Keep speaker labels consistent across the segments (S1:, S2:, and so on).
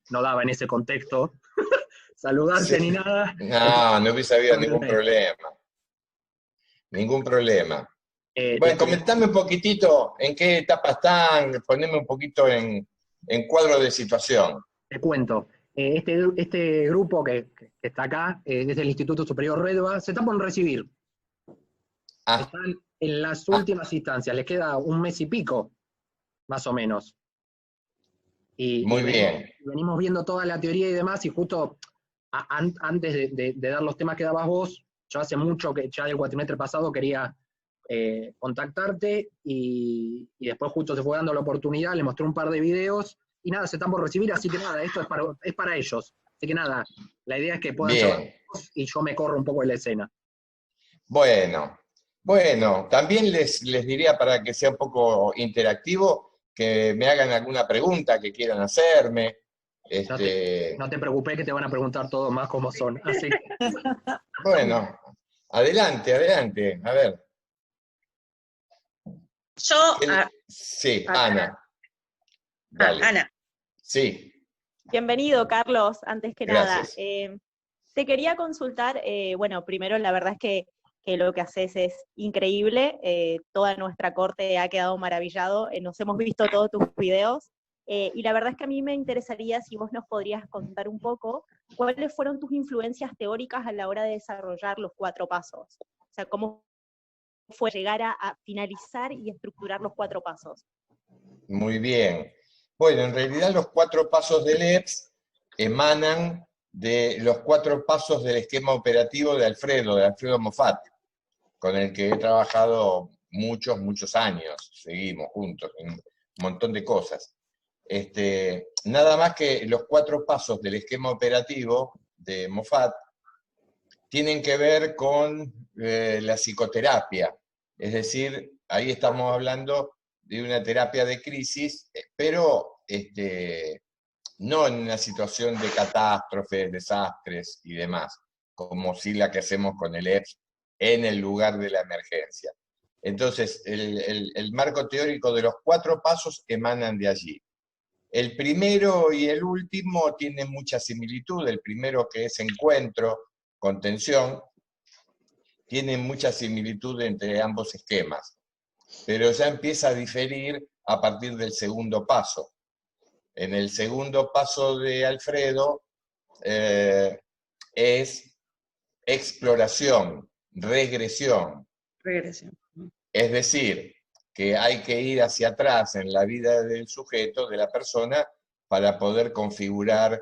S1: no daba en ese contexto saludarse ni
S2: Sí.
S1: nada.
S2: No, no hubiese habido ningún problema. Ningún problema. Bueno, comentame un poquitito en qué etapa están, poneme un poquito en cuadro de situación.
S1: Te cuento. Este grupo que está acá, es del Instituto Superior Redva, se está por recibir.
S2: Ah,
S1: Están en las
S2: ah,
S1: últimas instancias, les queda un mes y pico, más o menos. Y
S2: muy bien.
S1: venimos viendo toda la teoría y demás, y justo antes de dar los temas que dabas vos, yo hace mucho, que ya del cuatrimestre pasado, quería contactarte, y después justo se fue dando la oportunidad, le mostré un par de videos, y nada, se están por recibir, así que nada, esto es para ellos. Así que nada, la idea es que puedan charlar
S2: Bien.
S1: y yo me corro un poco de la escena.
S2: Bueno, bueno, también les diría para que sea un poco interactivo que me hagan alguna pregunta que quieran hacerme.
S1: No te,
S2: Este,
S1: no te preocupes que te van a preguntar todos más cómo son. Así.
S2: bueno, adelante, adelante. A ver.
S3: Yo,
S2: Sí,
S3: acá,
S2: Ana, dale.
S3: Ana,
S2: Sí,
S4: Bienvenido, Carlos. Antes que nada,
S2: gracias.
S4: te quería consultar, bueno, primero la verdad es que lo que haces es increíble, toda nuestra corte ha quedado maravillado, nos hemos visto todos tus videos, y la verdad es que a mí me interesaría si vos nos podrías contar un poco cuáles fueron tus influencias teóricas a la hora de desarrollar los 4 pasos. O sea, cómo fue llegar a finalizar y estructurar los 4 pasos.
S2: Muy bien. Bueno, en realidad los 4 pasos del EPS emanan de los 4 pasos del esquema operativo de Alfredo Moffat, con el que he trabajado muchos, muchos años. Seguimos juntos en un montón de cosas. Nada más que los 4 pasos del esquema operativo de Moffat tienen que ver con la psicoterapia. Es decir, ahí estamos hablando de una terapia de crisis, pero no en una situación de catástrofes, desastres y demás, como si la que hacemos con el EPS en el lugar de la emergencia. Entonces, el marco teórico de los 4 pasos emanan de allí. El primero y el último tienen mucha similitud. El primero, que es encuentro, contención, tiene mucha similitud entre ambos esquemas, pero ya empieza a diferir a partir del segundo paso. En el segundo paso de Alfredo es exploración, regresión.
S3: regresión.
S2: Es decir, que hay que ir hacia atrás en la vida del sujeto, de la persona, para poder configurar,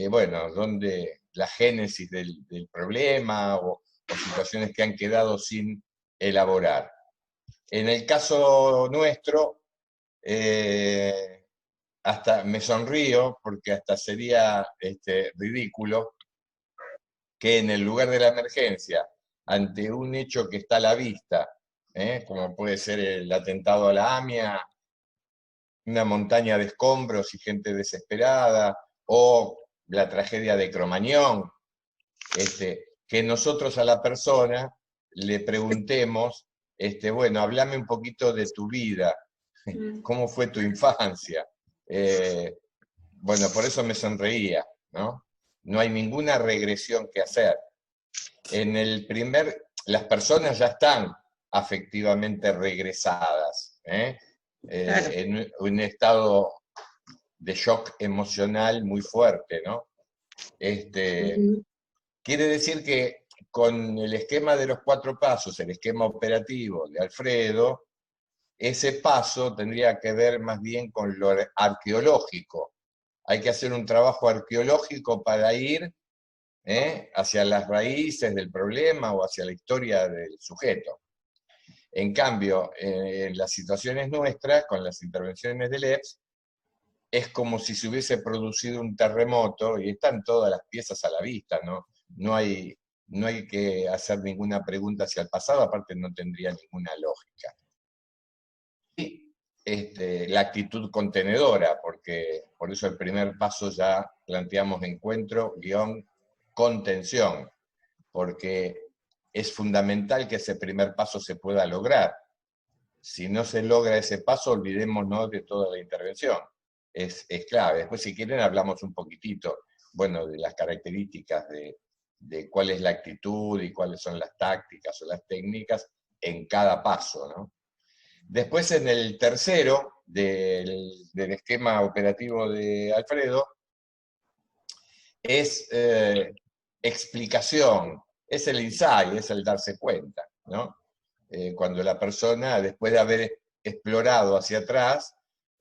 S2: bueno, dónde la génesis del problema o situaciones que han quedado sin elaborar. En el caso nuestro, hasta me sonrío porque hasta sería ridículo que en el lugar de la emergencia, ante un hecho que está a la vista, como puede ser el atentado a la AMIA, una montaña de escombros y gente desesperada, o la tragedia de Cromañón, que nosotros a la persona le preguntemos, bueno, háblame un poquito de tu vida, cómo fue tu infancia. Bueno, por eso me sonreía, ¿no? No hay ninguna regresión que hacer. Las personas ya están afectivamente regresadas,
S3: Claro.
S2: en un estado de shock emocional muy fuerte, ¿no? Quiere decir que con el esquema de los 4 pasos, el esquema operativo de Alfredo, ese paso tendría que ver más bien con lo arqueológico. Hay que hacer un trabajo arqueológico para ir hacia las raíces del problema o hacia la historia del sujeto. En cambio, en las situaciones nuestras, con las intervenciones del EPS, es como si se hubiese producido un terremoto y están todas las piezas a la vista, ¿no? No hay que hacer ninguna pregunta hacia el pasado, aparte no tendría ninguna lógica. Y la actitud contenedora, porque por eso el primer paso ya planteamos encuentro, contención, porque es fundamental que ese primer paso se pueda lograr. Si no se logra ese paso, olvidémonos de toda la intervención. es clave. Después, si quieren, hablamos un poquitito, bueno, de las características de cuál es la actitud y cuáles son las tácticas o las técnicas en cada paso, ¿no? Después, en el tercero del esquema operativo de Alfredo, es explicación, es el insight, es el darse cuenta, ¿no? Cuando la persona, después de haber explorado hacia atrás,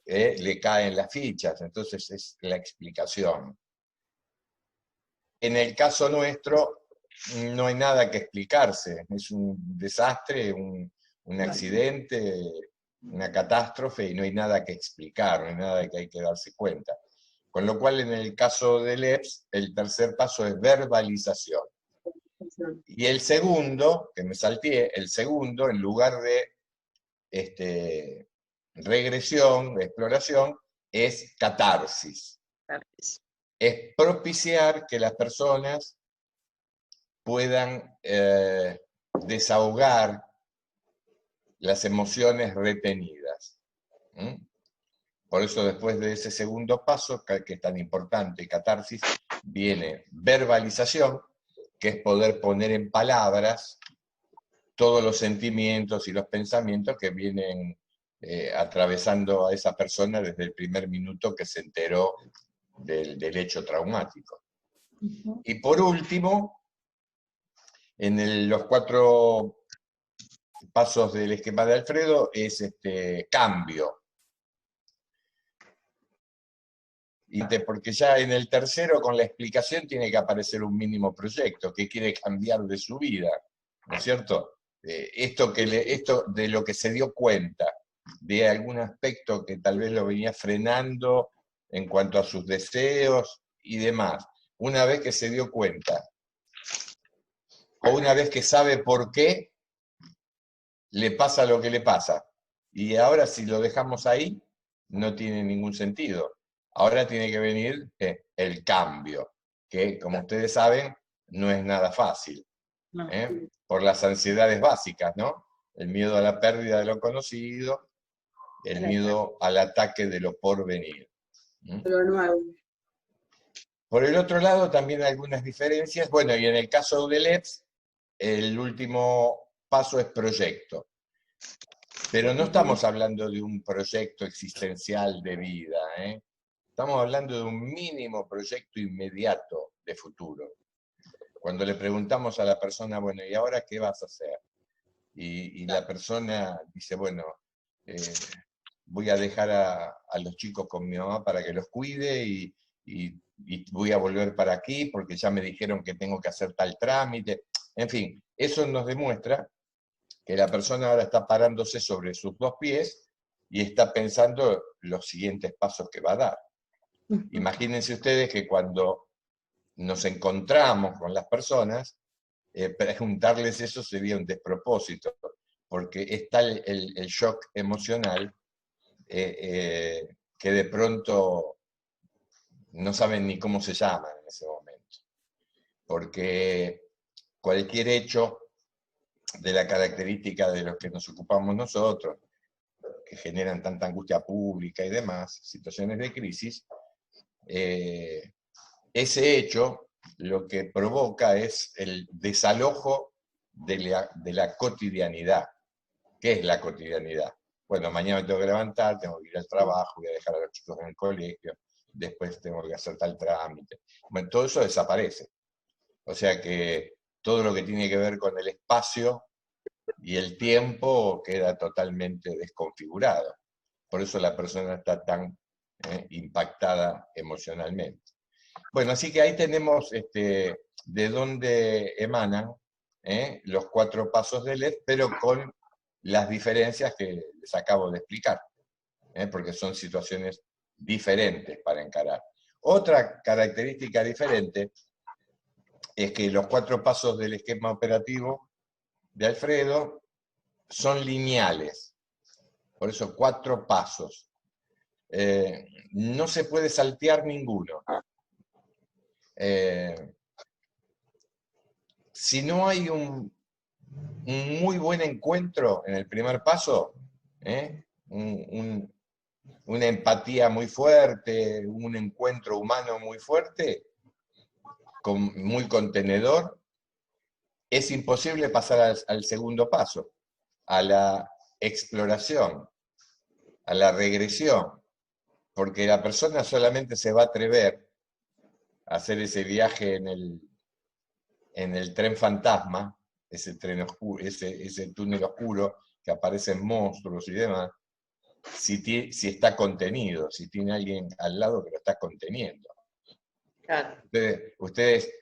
S2: le caen las fichas, entonces es la explicación. En el caso nuestro, no hay nada que explicarse, es un desastre, un accidente, una catástrofe, y no hay nada que explicar, no hay nada que hay que darse cuenta. Con lo cual, en el caso del EPS, el tercer paso es verbalización. Y el segundo, que me salteé, el segundo, en lugar de regresión, exploración, es catarsis. Es propiciar que las personas puedan desahogar las emociones retenidas. Por eso, después de ese segundo paso, que es tan importante, catarsis, viene verbalización, que es poder poner en palabras todos los sentimientos y los pensamientos que vienen atravesando a esa persona desde el primer minuto que se enteró del hecho traumático. Y por último, en los 4 pasos del esquema de Alfredo, es cambio. Porque ya en el tercero, con la explicación, tiene que aparecer un mínimo proyecto que quiere cambiar de su vida, ¿no es cierto? Esto de lo que se dio cuenta, de algún aspecto que tal vez lo venía frenando en cuanto a sus deseos y demás. Una vez que se dio cuenta, o una vez que sabe por qué le pasa lo que le pasa, y ahora si lo dejamos ahí, no tiene ningún sentido. Ahora tiene que venir el cambio, que, como ustedes saben, no es nada fácil. Por las ansiedades básicas, ¿no? El miedo a la pérdida de lo conocido, el miedo al ataque de lo por venir.
S3: Lo nuevo.
S2: Por el otro lado, también algunas diferencias. Bueno, y en el caso del EPS, el último paso es proyecto. Pero no estamos hablando de un proyecto existencial de vida, Estamos hablando de un mínimo proyecto inmediato de futuro. Cuando le preguntamos a la persona, bueno, ¿y ahora qué vas a hacer? Y la persona dice, bueno, voy a dejar a los chicos con mi mamá para que los cuide y voy a volver para aquí porque ya me dijeron que tengo que hacer tal trámite. En fin, eso nos demuestra que la persona ahora está parándose sobre sus 2 pies y está pensando los siguientes pasos que va a dar. Imagínense ustedes que cuando nos encontramos con las personas, preguntarles eso sería un despropósito, porque está el shock emocional que de pronto no saben ni cómo se llaman en ese momento. Porque cualquier hecho de la característica de los que nos ocupamos nosotros, que generan tanta angustia pública y demás, situaciones de crisis, ese hecho lo que provoca es el desalojo de la cotidianidad. ¿Qué es la cotidianidad? Bueno, mañana me tengo que levantar, tengo que ir al trabajo, voy a dejar a los chicos en el colegio, después tengo que hacer tal trámite. Bueno, todo eso desaparece. O sea que todo lo que tiene que ver con el espacio y el tiempo queda totalmente desconfigurado. Por eso la persona está tan impactada emocionalmente. Bueno, así que ahí tenemos de dónde emanan los 4 pasos del EPS, pero con las diferencias que les acabo de explicar, porque son situaciones diferentes para encarar. Otra característica diferente es que los 4 pasos del esquema operativo de Alfredo son lineales, por eso 4 pasos. No se puede saltear ninguno. Si no hay un muy buen encuentro en el primer paso, una empatía muy fuerte, un encuentro humano muy fuerte, muy contenedor, es imposible pasar al segundo paso, a la exploración, a la regresión, porque la persona solamente se va a atrever a hacer ese viaje en el tren fantasma, ese tren oscuro, ese túnel oscuro que aparecen monstruos y demás, si está contenido, si tiene alguien al lado que lo está conteniendo.
S3: Claro.
S2: Ustedes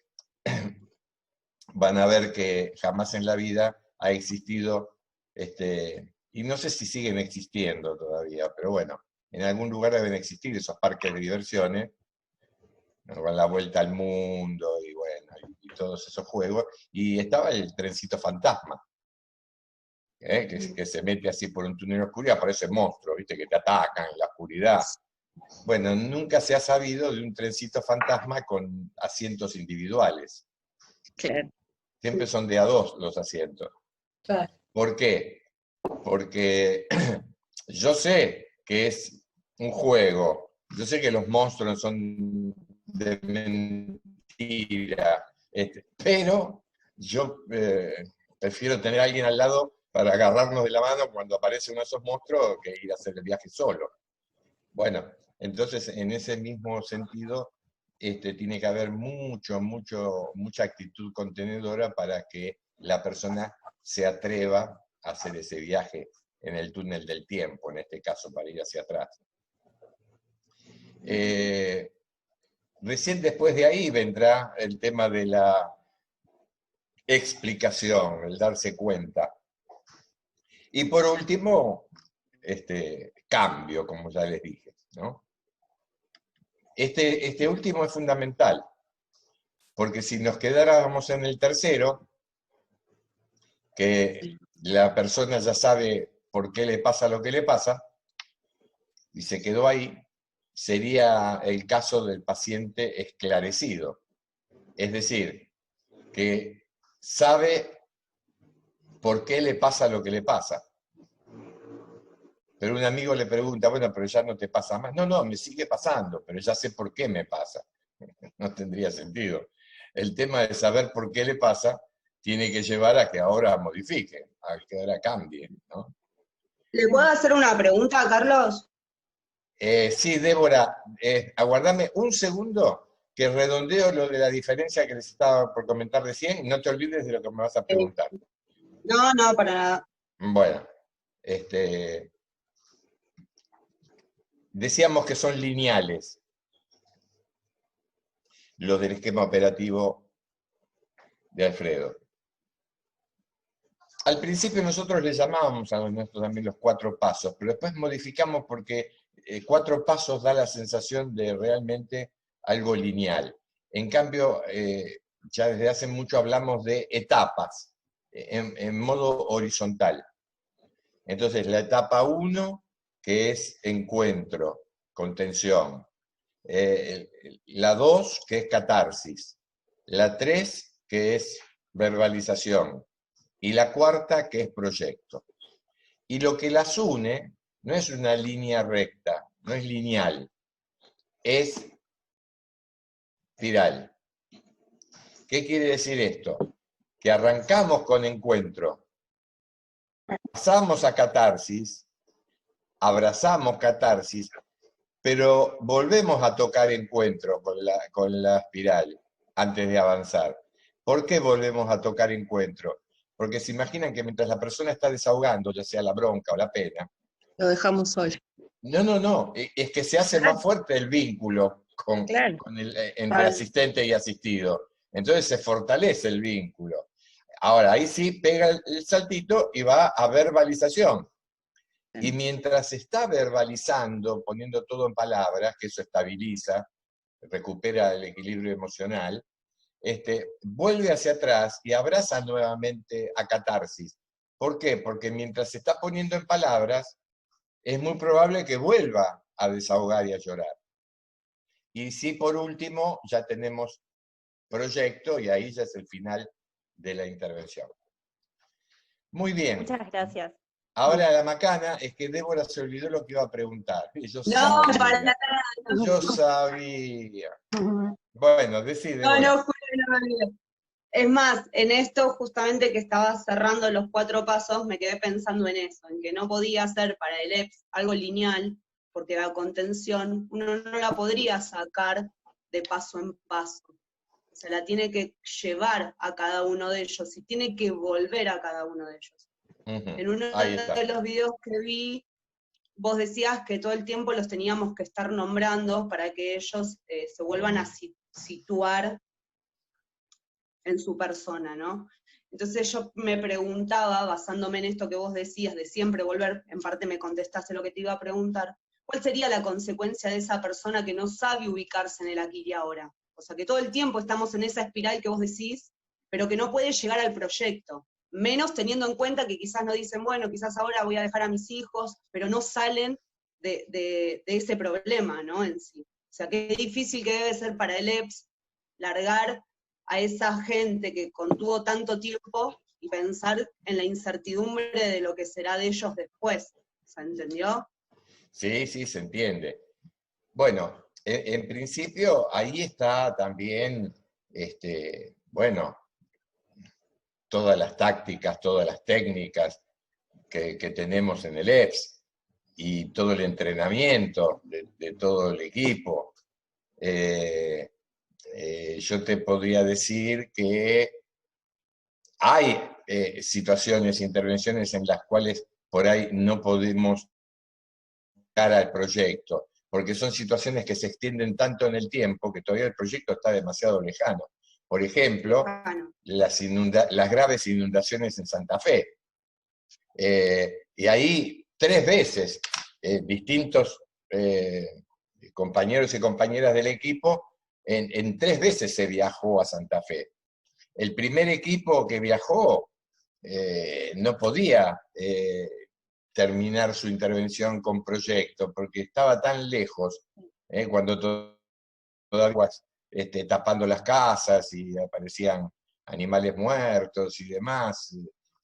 S2: van a ver que jamás en la vida ha existido, y no sé si siguen existiendo todavía, pero bueno, en algún lugar deben existir esos parques de diversiones, con la vuelta al mundo y bueno, y todos esos juegos, y estaba el trencito fantasma, que se mete así por un túnel oscuro y aparece monstruos, ¿viste? Que te atacan en la oscuridad. Bueno, nunca se ha sabido de un trencito fantasma con asientos individuales.
S3: Claro.
S2: Siempre son de a dos los asientos.
S3: Claro.
S2: ¿Por qué? Porque yo sé que es un juego, yo sé que los monstruos son de mentira, pero yo prefiero tener a alguien al lado para agarrarnos de la mano cuando aparece uno de esos monstruos que ir a hacer el viaje solo. Bueno, entonces en ese mismo sentido tiene que haber mucha actitud contenedora para que la persona se atreva a hacer ese viaje en el túnel del tiempo, en este caso para ir hacia atrás. Recién después de ahí vendrá el tema de la explicación, el darse cuenta. Y por último, cambio, como ya les dije, ¿no? Este último es fundamental, porque si nos quedáramos en el tercero, que la persona ya sabe por qué le pasa lo que le pasa, y se quedó ahí, sería el caso del paciente esclarecido. Es decir, que sabe por qué le pasa lo que le pasa. Pero un amigo le pregunta, bueno, pero ya no te pasa más. No, me sigue pasando, pero ya sé por qué me pasa. No tendría sentido. El tema de saber por qué le pasa tiene que llevar a que ahora modifique, a que ahora cambie, ¿no?
S5: ¿Le puedo hacer una pregunta, Carlos?
S2: Sí, Débora, aguardame un segundo que redondeo lo de la diferencia que les estaba por comentar recién y no te olvides de lo que me vas a preguntar.
S5: No, para nada.
S2: Bueno, decíamos que son lineales los del esquema operativo de Alfredo. Al principio nosotros le llamábamos a nosotros también los 4 pasos, pero después modificamos porque 4 pasos da la sensación de realmente algo lineal. En cambio, ya desde hace mucho hablamos de etapas, en modo horizontal. Entonces, la etapa 1, que es encuentro, contención. La 2, que es catarsis. La 3, que es verbalización. Y la 4, que es proyecto. Y lo que las une no es una línea recta, no es lineal, es espiral. ¿Qué quiere decir esto? Que arrancamos con encuentro, pasamos a catarsis, abrazamos catarsis, pero volvemos a tocar encuentro con la espiral antes de avanzar. ¿Por qué volvemos a tocar encuentro? Porque se imaginan que mientras la persona está desahogando, ya sea la bronca o la pena,
S3: Lo dejamos solo.
S2: No, es que se hace más fuerte el vínculo
S3: Claro.
S2: entre asistente y asistido. Entonces se fortalece el vínculo. Ahora, ahí sí pega el saltito y va a verbalización. Y mientras está verbalizando, poniendo todo en palabras, que eso estabiliza, recupera el equilibrio emocional, vuelve hacia atrás y abraza nuevamente a catarsis. ¿Por qué? Porque mientras se está poniendo en palabras, es muy probable que vuelva a desahogar y a llorar. Y si por último ya tenemos proyecto y ahí ya es el final de la intervención. Muy bien.
S4: Muchas gracias.
S2: Ahora la macana es que Débora se olvidó lo que iba a preguntar. Yo
S5: No,
S2: sabía.
S5: para nada.
S2: Yo sabía. Bueno, decide,
S5: No,
S2: Débora.
S5: no, Julio, no me olvidé. Es más, en esto justamente que estaba cerrando los 4 pasos, me quedé pensando en eso, en que no podía hacer para el EPS algo lineal, porque la contención uno no la podría sacar de paso en paso. O sea, la tiene que llevar a cada uno de ellos y tiene que volver a cada uno de ellos. En uno
S2: Ahí está.
S5: de los videos que vi, vos decías que todo el tiempo los teníamos que estar nombrando para que ellos se vuelvan a situar en su persona, ¿no? Entonces yo me preguntaba, basándome en esto que vos decías, de siempre volver, en parte me contestaste lo que te iba a preguntar, ¿cuál sería la consecuencia de esa persona que no sabe ubicarse en el aquí y ahora? O sea, que todo el tiempo estamos en esa espiral que vos decís, pero que no puede llegar al proyecto, menos teniendo en cuenta que quizás no dicen, bueno, quizás ahora voy a dejar a mis hijos, pero no salen de ese problema, ¿no? En sí. O sea, qué difícil que debe ser para el EPS largar a esa gente que contuvo tanto tiempo y pensar en la incertidumbre de lo que será de ellos después. ¿Se entendió?
S2: Sí, sí, se entiende. Bueno, en principio ahí está también, bueno, todas las tácticas, todas las técnicas que tenemos en el EPS y todo el entrenamiento de todo el equipo. Yo te podría decir que hay situaciones, intervenciones en las cuales por ahí no podemos dar al proyecto, porque son situaciones que se extienden tanto en el tiempo que todavía el proyecto está demasiado lejano. Por ejemplo, las graves inundaciones en Santa Fe. Y ahí 3 veces distintos compañeros y compañeras del equipo, en 3 veces se viajó a Santa Fe. El primer equipo que viajó no podía terminar su intervención con proyecto, porque estaba tan lejos, cuando todavía tapando las casas y aparecían animales muertos y demás,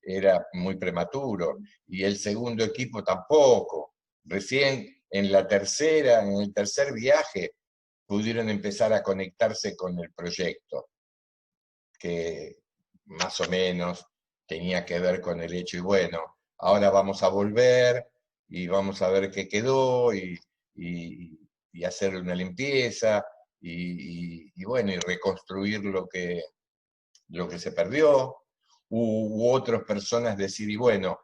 S2: era muy prematuro. Y el segundo equipo tampoco. Recién en el tercer viaje, pudieron empezar a conectarse con el proyecto, que más o menos tenía que ver con el hecho, y bueno, ahora vamos a volver y vamos a ver qué quedó y hacer una limpieza y bueno, y reconstruir lo que se perdió. Hubo otras personas decir, y bueno,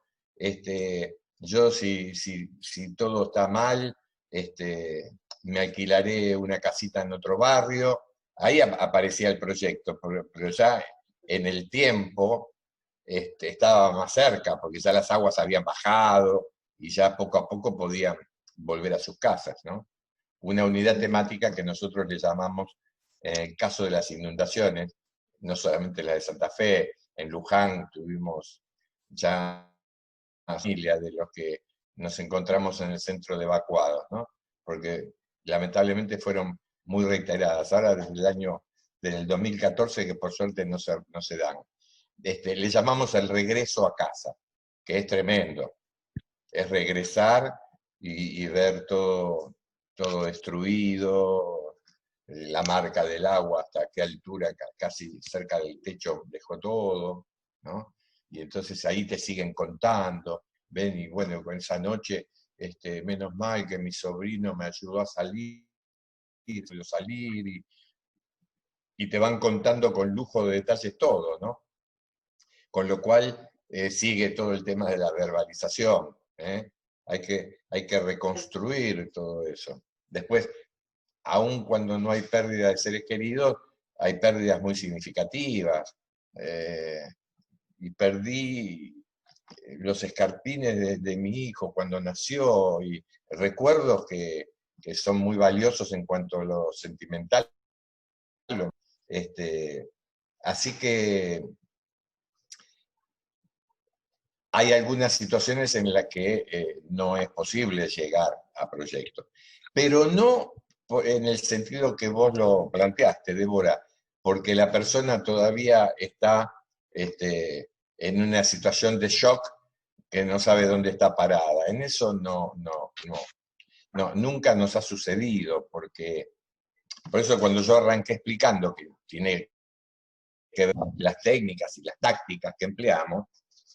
S2: yo si todo está mal, me alquilaré una casita en otro barrio. Ahí aparecía el proyecto, pero ya en el tiempo estaba más cerca, porque ya las aguas habían bajado y ya poco a poco podían volver a sus casas, ¿no? Una unidad temática que nosotros le llamamos, en el caso de las inundaciones, no solamente la de Santa Fe, en Luján tuvimos ya una familia de los que nos encontramos en el centro de evacuados, ¿no? Porque lamentablemente fueron muy reiteradas. Ahora desde el 2014, que por suerte no se dan. Le llamamos el regreso a casa, que es tremendo. Es regresar y ver todo destruido, la marca del agua, hasta qué altura, casi cerca del techo dejó todo, ¿no? Y entonces ahí te siguen contando, ven, y bueno, con esa noche, menos mal que mi sobrino me ayudó a salir, y te van contando con lujo de detalles todo, ¿no? Con lo cual sigue todo el tema de la verbalización, ¿eh? Hay que reconstruir todo eso. Después, aun cuando no hay pérdida de seres queridos, hay pérdidas muy significativas. Y perdí los escarpines de mi hijo cuando nació, y recuerdos que son muy valiosos en cuanto a lo sentimental. Así que hay algunas situaciones en las que no es posible llegar a proyectos. Pero no en el sentido que vos lo planteaste, Débora, porque la persona todavía está en una situación de shock que no sabe dónde está parada. En eso nunca nos ha sucedido, porque por eso cuando yo arranqué explicando que tiene que ver las técnicas y las tácticas que empleamos,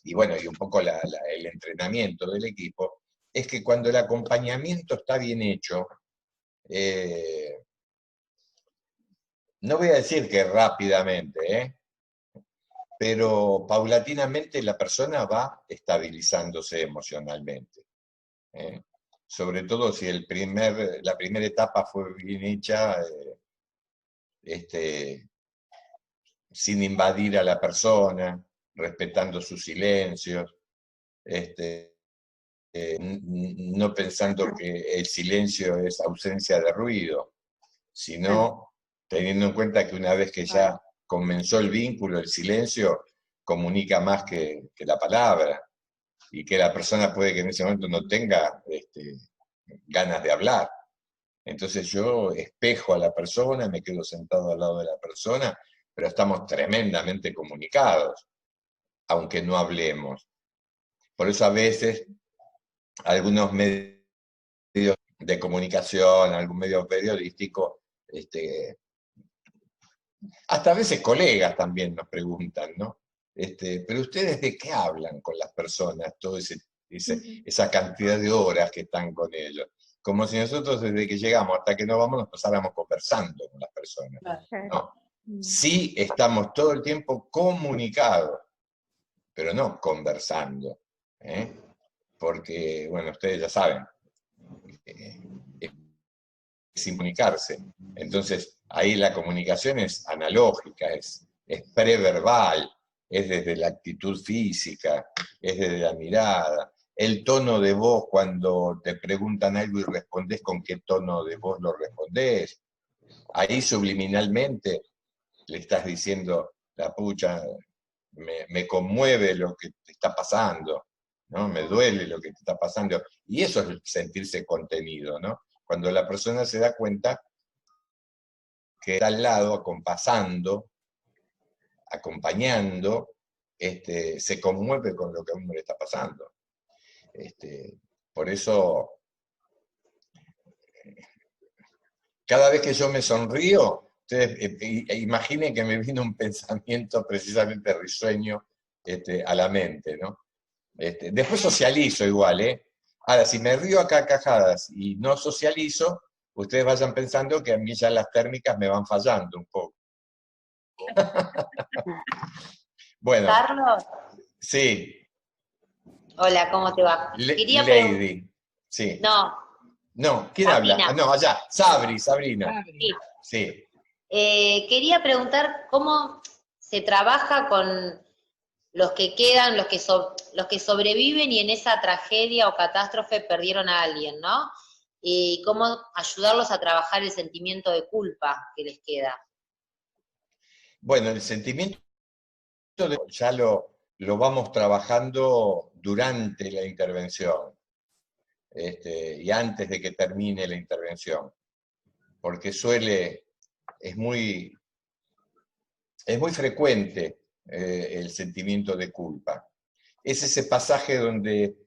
S2: y bueno, y un poco el entrenamiento del equipo, es que cuando el acompañamiento está bien hecho, no voy a decir que rápidamente, pero paulatinamente la persona va estabilizándose emocionalmente. Sobre todo si la primera etapa fue bien hecha, sin invadir a la persona, respetando sus silencios, no pensando que el silencio es ausencia de ruido, sino teniendo en cuenta que una vez que ya comenzó el vínculo, el silencio comunica más que la palabra, y que la persona puede que en ese momento no tenga ganas de hablar. Entonces yo espejo a la persona, me quedo sentado al lado de la persona, pero estamos tremendamente comunicados, aunque no hablemos. Por eso a veces algunos medios de comunicación, algún medio periodístico, hasta a veces colegas también nos preguntan, ¿no? Pero ustedes ¿de qué hablan con las personas? Toda esa cantidad de horas que están con ellos. Como si nosotros desde que llegamos hasta que nos vamos nos pasáramos conversando con las personas. No. Sí estamos todo el tiempo comunicados, pero no conversando. Porque, bueno, ustedes ya saben, sin comunicarse. Entonces, ahí la comunicación es analógica, es preverbal, es desde la actitud física, es desde la mirada. El tono de voz cuando te preguntan algo y respondes, con qué tono de voz lo respondés. Ahí subliminalmente le estás diciendo, la pucha, me conmueve lo que te está pasando, ¿no? Me duele lo que te está pasando. Y eso es sentirse contenido, ¿no? Cuando la persona se da cuenta que está al lado, acompasando, acompañando, se conmueve con lo que a uno le está pasando. Por eso, cada vez que yo me sonrío, ustedes imaginen que me vino un pensamiento precisamente risueño a la mente, ¿no? Después socializo igual, Ahora, si me río a carcajadas y no socializo, ustedes vayan pensando que a mí ya las térmicas me van fallando un poco. Bueno.
S6: Carlos.
S2: Sí.
S6: Hola, ¿cómo te va?
S2: Lady. Sí. No, ¿quién
S6: Sabrina.
S2: habla? No, allá. Sabrina. Sí.
S6: Quería preguntar cómo se trabaja con los que quedan, los que sobreviven y en esa tragedia o catástrofe perdieron a alguien, ¿no? Y cómo ayudarlos a trabajar el sentimiento de culpa que les queda.
S2: Bueno, el sentimiento ya lo vamos trabajando durante la intervención, y antes de que termine la intervención, porque es muy frecuente el sentimiento de culpa. Es ese pasaje donde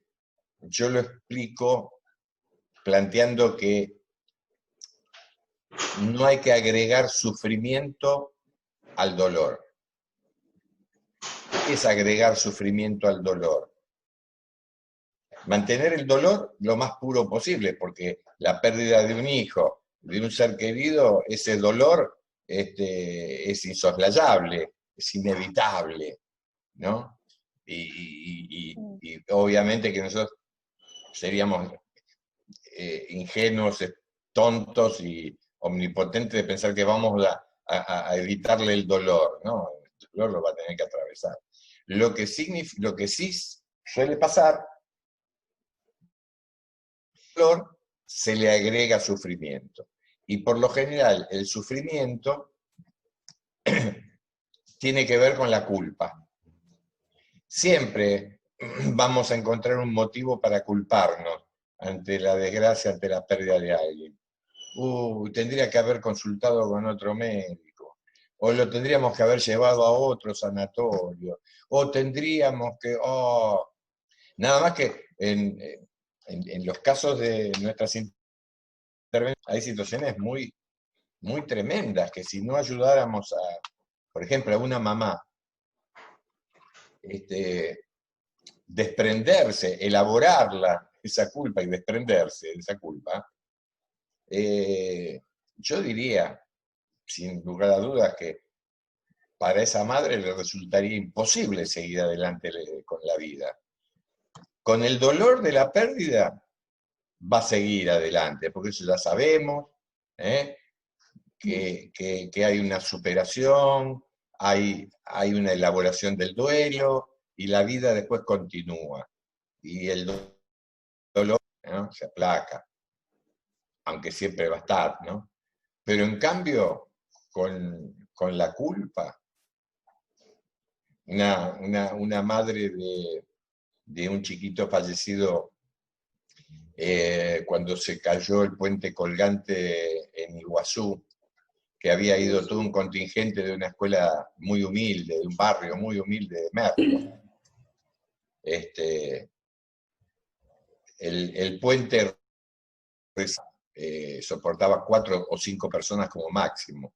S2: yo lo explico planteando que no hay que agregar sufrimiento al dolor. ¿Qué es agregar sufrimiento al dolor? Mantener el dolor lo más puro posible, porque la pérdida de un hijo, de un ser querido, ese dolor es insoslayable, es inevitable, ¿no? Y obviamente que nosotros seríamos ingenuos, tontos y omnipotentes de pensar que vamos a evitarle el dolor, ¿no? El dolor lo va a tener que atravesar. Lo que sí suele pasar, al dolor se le agrega sufrimiento. Y por lo general el sufrimiento tiene que ver con la culpa. Siempre vamos a encontrar un motivo para culparnos ante la desgracia, ante la pérdida de alguien. Tendría que haber consultado con otro médico, o lo tendríamos que haber llevado a otro sanatorio, o tendríamos que... Nada más que en los casos de nuestras intervenciones hay situaciones muy, muy tremendas que si no ayudáramos por ejemplo, a una mamá, desprenderse, elaborarla, esa culpa y desprenderse de esa culpa, yo diría, sin lugar a dudas, que para esa madre le resultaría imposible seguir adelante con la vida. Con el dolor de la pérdida va a seguir adelante, porque eso ya sabemos, que hay una superación, hay una elaboración del duelo, y la vida después continúa. Y el dolor, ¿no?, se aplaca, aunque siempre va a estar, ¿no? Pero en cambio, con la culpa, una madre de un chiquito fallecido cuando se cayó el puente colgante en Iguazú, que había ido todo un contingente de una escuela muy humilde, de un barrio muy humilde de Merlo. El puente soportaba 4 o 5 personas como máximo,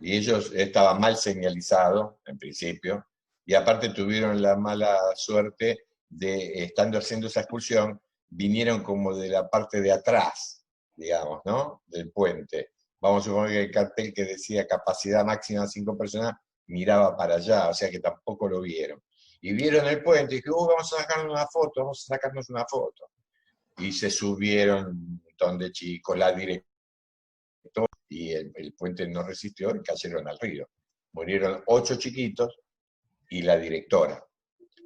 S2: y ellos estaban mal señalizados en principio, y aparte tuvieron la mala suerte de, estando haciendo esa expulsión, vinieron como de la parte de atrás, digamos, ¿no?, del puente. Vamos a suponer que el cartel que decía capacidad máxima 5 personas miraba para allá, o sea que tampoco lo vieron. Y vieron el puente y dijeron, vamos a sacarnos una foto, vamos a sacarnos una foto. Y se subieron un montón de chicos, la directora, y el puente no resistió y cayeron al río. Murieron 8 chiquitos y la directora.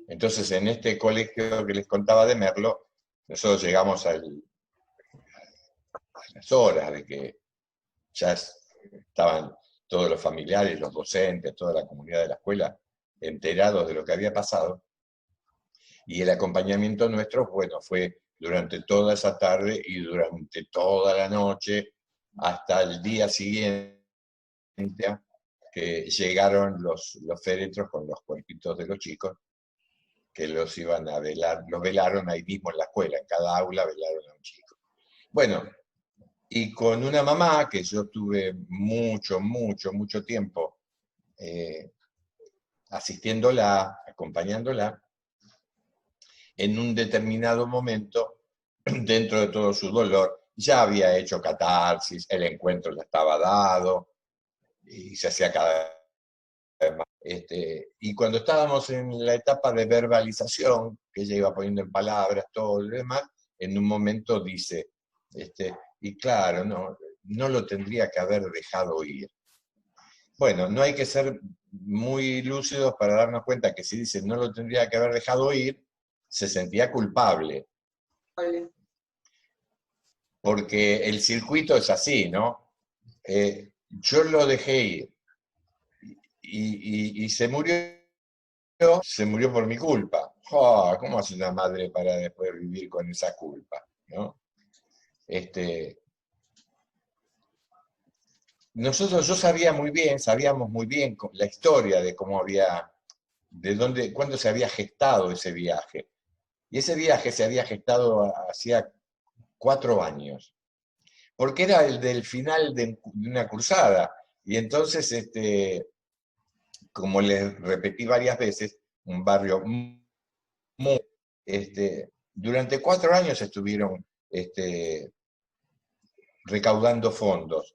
S2: Entonces, en este colegio que les contaba de Merlo, nosotros llegamos a las horas de que ya estaban todos los familiares, los docentes, toda la comunidad de la escuela enterados de lo que había pasado, y el acompañamiento nuestro, bueno, fue durante toda esa tarde y durante toda la noche, hasta el día siguiente, que llegaron los féretros con los cuerpitos de los chicos, que los iban a velar, los velaron ahí mismo en la escuela, en cada aula velaron a un chico. Bueno, y con una mamá que yo tuve mucho tiempo asistiéndola, acompañándola, en un determinado momento, dentro de todo su dolor, ya había hecho catarsis, el encuentro ya estaba dado, y se hacía cada vez más. Y cuando estábamos en la etapa de verbalización, que ella iba poniendo en palabras todo lo demás, en un momento dice, y claro, no lo tendría que haber dejado ir. Bueno, no hay que ser muy lúcidos para darnos cuenta que si dice no lo tendría que haber dejado ir, se sentía culpable.
S5: Vale.
S2: Porque el circuito es así, ¿no? Yo lo dejé ir y se murió por mi culpa. Oh, ¿cómo hace una madre para después vivir con esa culpa, ¿no? Yo sabíamos muy bien la historia de cómo cuándo se había gestado ese viaje. Y ese viaje se había gestado hacía 4 años, porque era el del final de una cruzada. Y entonces, como les repetí varias veces, un barrio muy... durante 4 años estuvieron recaudando fondos.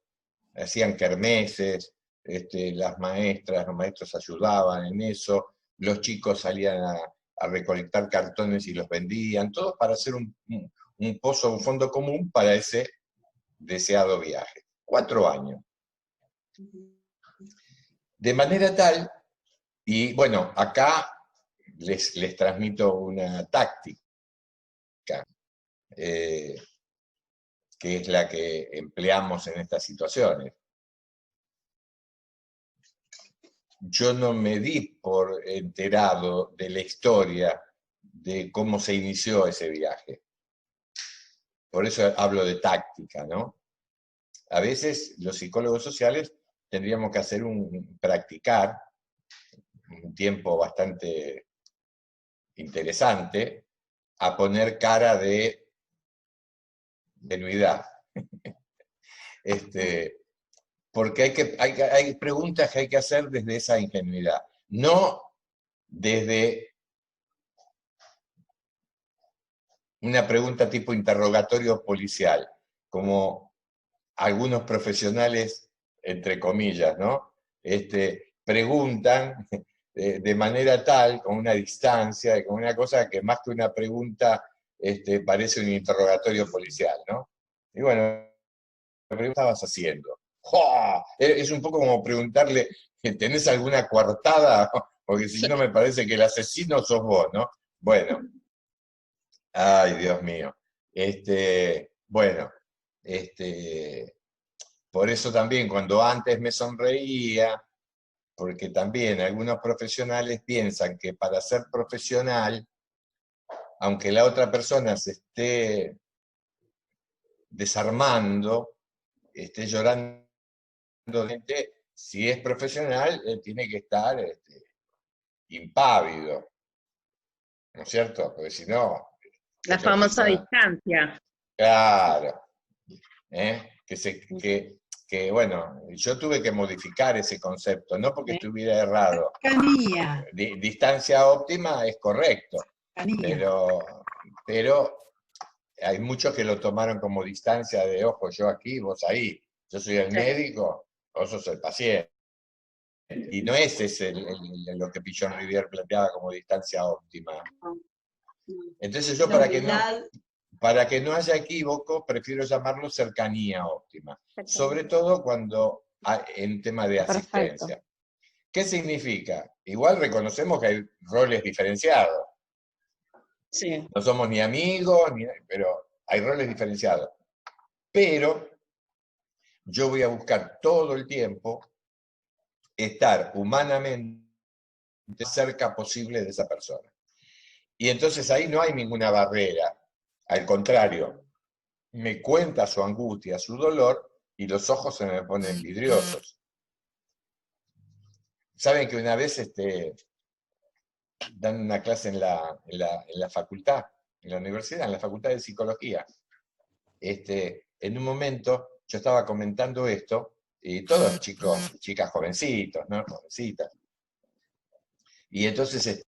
S2: Hacían kermeses, las maestras, los maestros ayudaban en eso, los chicos salían a recolectar cartones y los vendían, todos para hacer un pozo, un fondo común para ese deseado viaje. 4 años. De manera tal, y bueno, acá les transmito una táctica, que es la que empleamos en estas situaciones. Yo no me di por enterado de la historia de cómo se inició ese viaje. Por eso hablo de táctica, ¿no? A veces los psicólogos sociales tendríamos que hacer practicar un tiempo bastante interesante a poner cara de ingenuidad. Porque hay preguntas que hay que hacer desde esa ingenuidad, no desde una pregunta tipo interrogatorio policial, como algunos profesionales, entre comillas, ¿no? Preguntan de manera tal, con una distancia, con una cosa que más que una pregunta parece un interrogatorio policial, ¿no? Y bueno, ¿qué estabas haciendo? ¡Oh! Es un poco como preguntarle, ¿tenés alguna coartada? Porque si no me parece que el asesino sos vos, ¿no? Bueno, ay, Dios mío. Bueno, por eso también cuando antes me sonreía, porque también algunos profesionales piensan que para ser profesional, aunque la otra persona se esté desarmando, esté llorando, si es profesional, tiene que estar impávido, ¿no es cierto? Porque si no...
S3: La famosa distancia.
S2: Claro. Bueno, yo tuve que modificar ese concepto, no porque estuviera errado.
S7: Cercanía.
S2: Distancia óptima es correcto,
S7: Cercanía.
S2: pero hay muchos que lo tomaron como distancia de, ojo, yo aquí, vos ahí. Yo soy el médico, vos sos el paciente. Y no es ese lo que Pichon Rivière planteaba como distancia óptima. Entonces yo, para que no haya equívoco, prefiero llamarlo cercanía óptima. Sobre todo cuando en tema de asistencia.
S4: Perfecto.
S2: ¿Qué significa? Igual reconocemos que hay roles diferenciados.
S3: Sí.
S2: No somos ni amigos, pero hay roles diferenciados. Pero yo voy a buscar todo el tiempo estar humanamente cerca posible de esa persona. Y entonces ahí no hay ninguna barrera. Al contrario, me cuenta su angustia, su dolor, y los ojos se me ponen vidriosos. Saben que una vez dan una clase en la facultad, en la universidad, en la facultad de psicología. En un momento yo estaba comentando esto, y todos chicos, chicas jovencitos, ¿no? Jovencitas. Y entonces,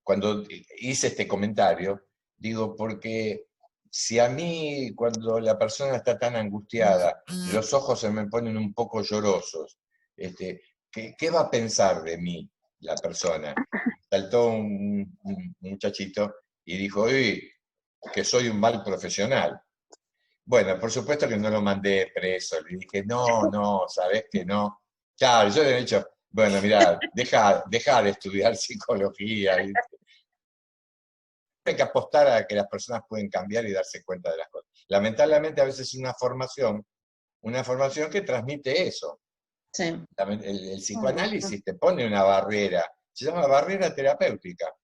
S2: cuando hice este comentario, digo, porque si a mí, cuando la persona está tan angustiada, los ojos se me ponen un poco llorosos, ¿qué va a pensar de mí la persona? Saltó un muchachito y dijo, uy, que soy un mal profesional. Bueno, por supuesto que no lo mandé preso, le dije, no, sabés que no. Claro, yo le he dicho, bueno, mirá, deja de estudiar psicología. Hay que apostar a que las personas pueden cambiar y darse cuenta de las cosas. Lamentablemente a veces es una formación que transmite eso.
S3: Sí.
S2: El psicoanálisis te pone una barrera, se llama barrera terapéutica.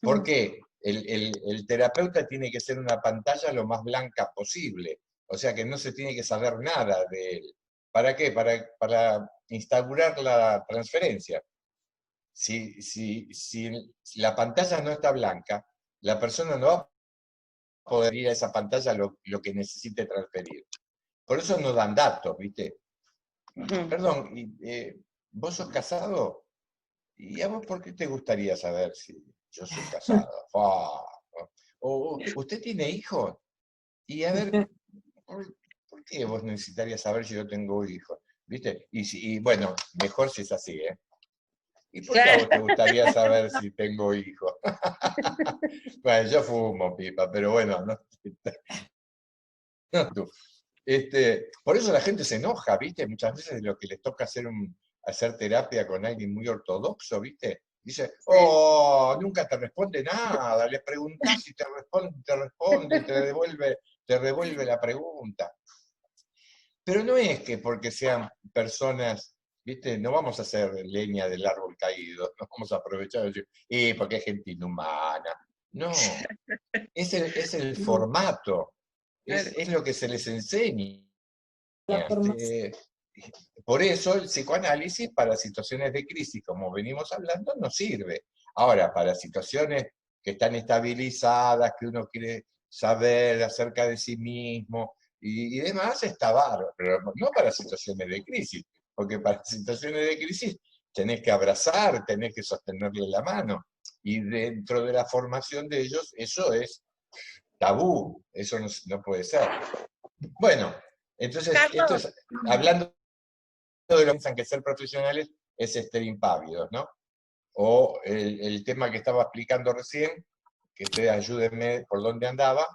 S2: ¿Por qué? El terapeuta tiene que ser una pantalla lo más blanca posible, o sea que no se tiene que saber nada de él. ¿Para qué? Para instaurar la transferencia. Si la pantalla no está blanca, la persona no va a poder ir a esa pantalla lo que necesite transferir. Por eso no dan datos, ¿viste? Perdón, ¿vos sos casado? ¿Y a vos por qué te gustaría saber si yo soy casado? ¿O usted tiene hijos? Y a ver, ¿por qué vos necesitarías saber si yo tengo hijos? ¿Viste? Y bueno, mejor si es así, ¿eh? ¿Y por qué a vos te gustaría saber si tengo hijos? Bueno, yo fumo pipa, pero bueno, no tú. Por eso la gente se enoja, ¿viste? Muchas veces lo que les toca hacer terapia con alguien muy ortodoxo, ¿viste? Dice, oh, nunca te responde nada, le preguntás y te responde, te revuelve la pregunta. Pero no es que porque sean personas, ¿viste? No vamos a hacer leña del árbol caído, no vamos a aprovechar y decir, porque es gente inhumana. No, es el formato, es lo que se les enseña. Por eso el psicoanálisis para situaciones de crisis, como venimos hablando, no sirve. Ahora, para situaciones que están estabilizadas, que uno quiere saber acerca de sí mismo y demás, está bárbaro, pero no para situaciones de crisis, porque para situaciones de crisis tenés que abrazar, tenés que sostenerle la mano, y dentro de la formación de ellos eso es tabú, eso no puede ser. Bueno, entonces, esto es, hablando de lo que piensan que ser profesionales es estar impávidos, ¿no? O el tema que estaba explicando recién, que ustedes ayúdenme por dónde andaba,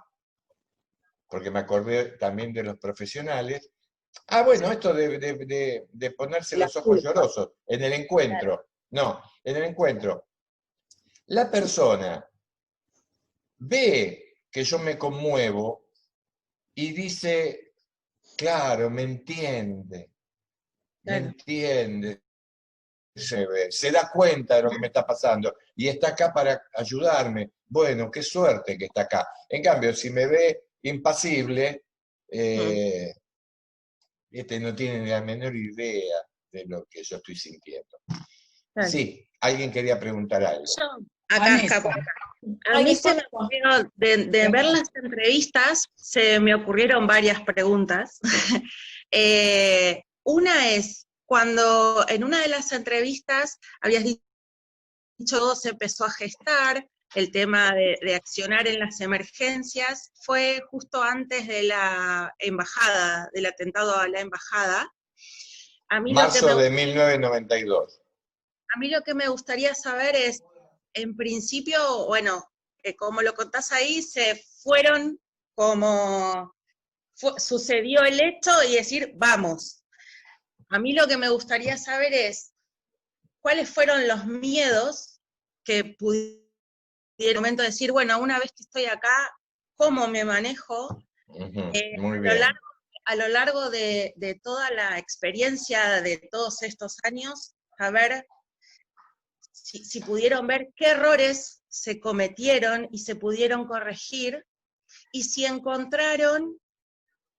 S2: porque me acordé también de los profesionales. Ah, bueno, esto de ponerse los ojos llorosos en el encuentro. No, en el encuentro. La persona ve que yo me conmuevo y dice, claro, me entiende, se da cuenta de lo que me está pasando y está acá para ayudarme. Bueno, qué suerte que está acá. En cambio, si me ve impasible, no tiene ni la menor idea de lo que yo estoy sintiendo. Sí, alguien quería preguntar algo.
S3: A mí se me ocurrió, de ver las entrevistas, se me ocurrieron varias preguntas. Una es, cuando en una de las entrevistas habías dicho, se empezó a gestar el tema de accionar en las emergencias, fue justo antes de la embajada, del atentado a la embajada.
S2: Marzo de 1992.
S3: A mí lo que me gustaría saber es, en principio, bueno, como lo contás ahí, se fueron como sucedió el hecho y decir, vamos. A mí lo que me gustaría saber es, ¿cuáles fueron los miedos que pudieron en el momento de decir, bueno, una vez que estoy acá, ¿cómo me manejo?
S2: Muy bien.
S3: A lo largo de toda la experiencia de todos estos años, a ver si pudieron ver qué errores se cometieron y se pudieron corregir, y si encontraron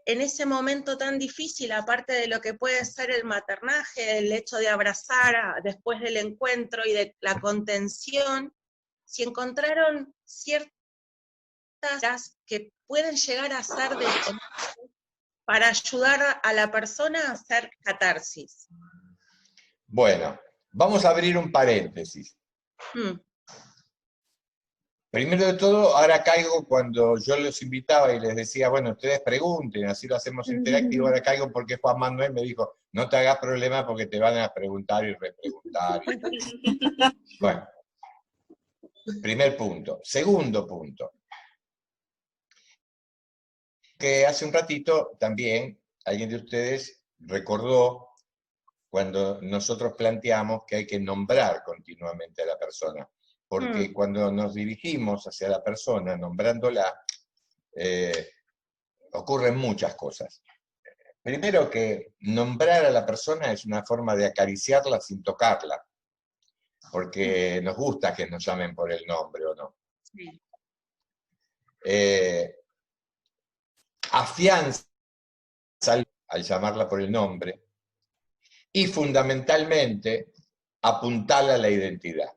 S3: en ese momento tan difícil, aparte de lo que puede ser el maternaje, el hecho de abrazar después del encuentro y de la contención, si encontraron ciertas que pueden llegar a ser para ayudar a la persona a hacer catarsis.
S2: Bueno, vamos a abrir un paréntesis. Primero de todo, ahora caigo cuando yo los invitaba y les decía, bueno, ustedes pregunten, así lo hacemos interactivo, ahora caigo porque Juan Manuel me dijo, no te hagas problema porque te van a preguntar y repreguntar. Bueno, primer punto. Segundo punto. Que hace un ratito también alguien de ustedes recordó cuando nosotros planteamos que hay que nombrar continuamente a la persona. Porque cuando nos dirigimos hacia la persona, nombrándola, ocurren muchas cosas. Primero que nombrar a la persona es una forma de acariciarla sin tocarla, porque nos gusta que nos llamen por el nombre, ¿o no?
S3: Sí.
S2: Afianza al llamarla por el nombre, y fundamentalmente apuntarla a la identidad.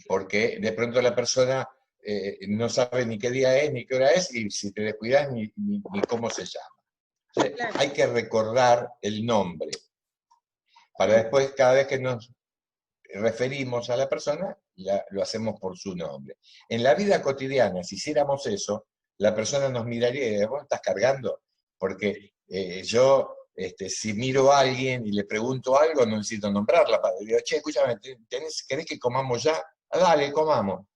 S2: Porque de pronto la persona no sabe ni qué día es, ni qué hora es, y si te descuidas, ni cómo se llama. Entonces, claro, hay que recordar el nombre, para después, cada vez que nos referimos a la persona, lo hacemos por su nombre. En la vida cotidiana, si hiciéramos eso, la persona nos miraría y diría, ¿vos estás cargando? Porque yo... si miro a alguien y le pregunto algo, no necesito nombrarla. Le digo, che, escúchame, ¿querés que comamos ya? Ah, dale, comamos.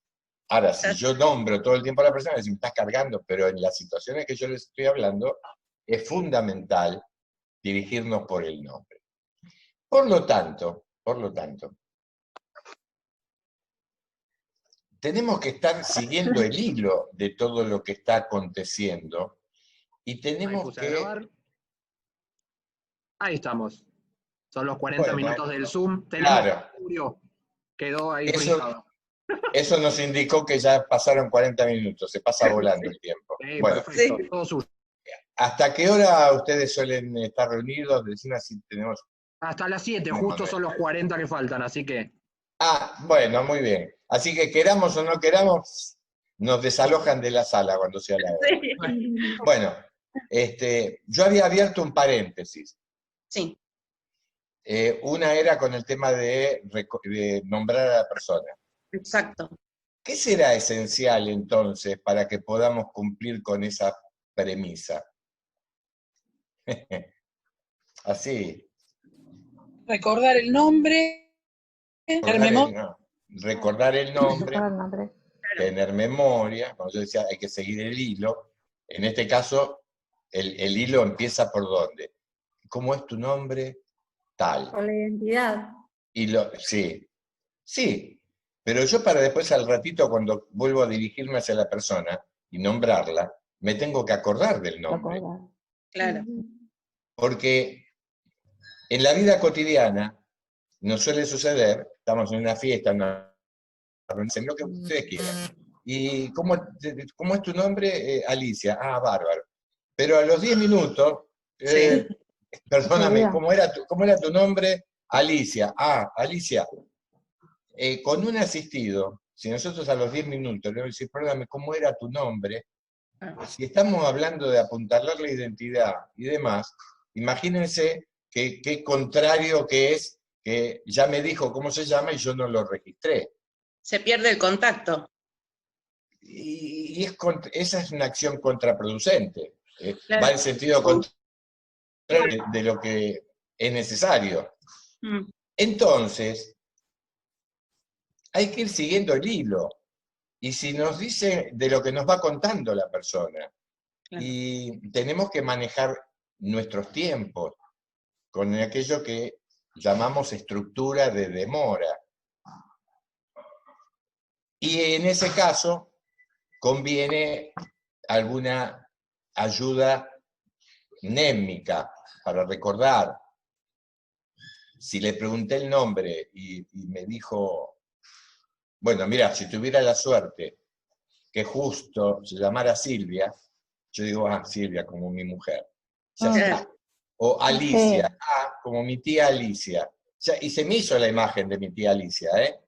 S2: Ahora, si yo nombro todo el tiempo a la persona, me estás cargando, pero en las situaciones que yo les estoy hablando, es fundamental dirigirnos por el nombre. Por lo tanto, tenemos que estar siguiendo el hilo de todo lo que está aconteciendo y tenemos que...
S1: Ahí estamos. Son los 40 minutos del Zoom.
S2: Claro.
S1: Quedó ahí fijado.
S2: Eso nos indicó que ya pasaron 40 minutos. Se pasa volando el tiempo. Bueno,
S1: perfecto. Sí. Todo suyo.
S2: ¿Hasta qué hora ustedes suelen estar reunidos? Decime si tenemos...
S1: Hasta las 7, justo son los 40 que faltan, así que...
S2: Ah, bueno, muy bien. Así que queramos o no queramos, nos desalojan de la sala cuando sea la hora.
S3: Sí.
S2: Bueno, yo había abierto un paréntesis.
S3: Sí.
S2: Una era con el tema de nombrar a la persona.
S3: Exacto.
S2: ¿Qué será esencial entonces para que podamos cumplir con esa premisa? Así.
S7: Recordar el nombre,
S2: Recordar el nombre,
S4: Todo el nombre.
S2: tener memoria, como yo decía, hay que seguir el hilo. En este caso, el hilo empieza por dónde. ¿Cómo es tu nombre? Tal.
S8: Con la identidad.
S2: Sí, sí, pero yo para después al ratito, cuando vuelvo a dirigirme hacia la persona y nombrarla, me tengo que acordar del nombre.
S3: Claro.
S2: Porque en la vida cotidiana nos suele suceder, estamos en una fiesta, en lo que ustedes quieran. ¿Y cómo es tu nombre? Alicia. Ah, bárbaro. Pero a los 10 minutos, perdóname, ¿cómo era tu nombre? Alicia. Ah, Alicia. Con un asistido, si nosotros a los 10 minutos le vamos a decir, perdóname, ¿cómo era tu nombre? Si estamos hablando de apuntalar la identidad y demás, imagínense qué contrario que es que ya me dijo cómo se llama y yo no lo registré.
S3: Se pierde el contacto.
S2: Y esa es una acción contraproducente.
S3: Claro.
S2: Va en sentido contrario de lo que es necesario. Entonces, hay que ir siguiendo el hilo. Y si nos dice de lo que nos va contando la persona,
S3: Claro.
S2: y tenemos que manejar nuestros tiempos con aquello que llamamos estructura de demora. Y en ese caso conviene alguna ayuda mnémica para recordar. Si le pregunté el nombre y me dijo, bueno, mira, si tuviera la suerte que justo se llamara Silvia, yo digo, ah, Silvia, como mi mujer. Ya está. O Alicia, ah, como mi tía Alicia. Y se me hizo la imagen de mi tía Alicia, ¿eh?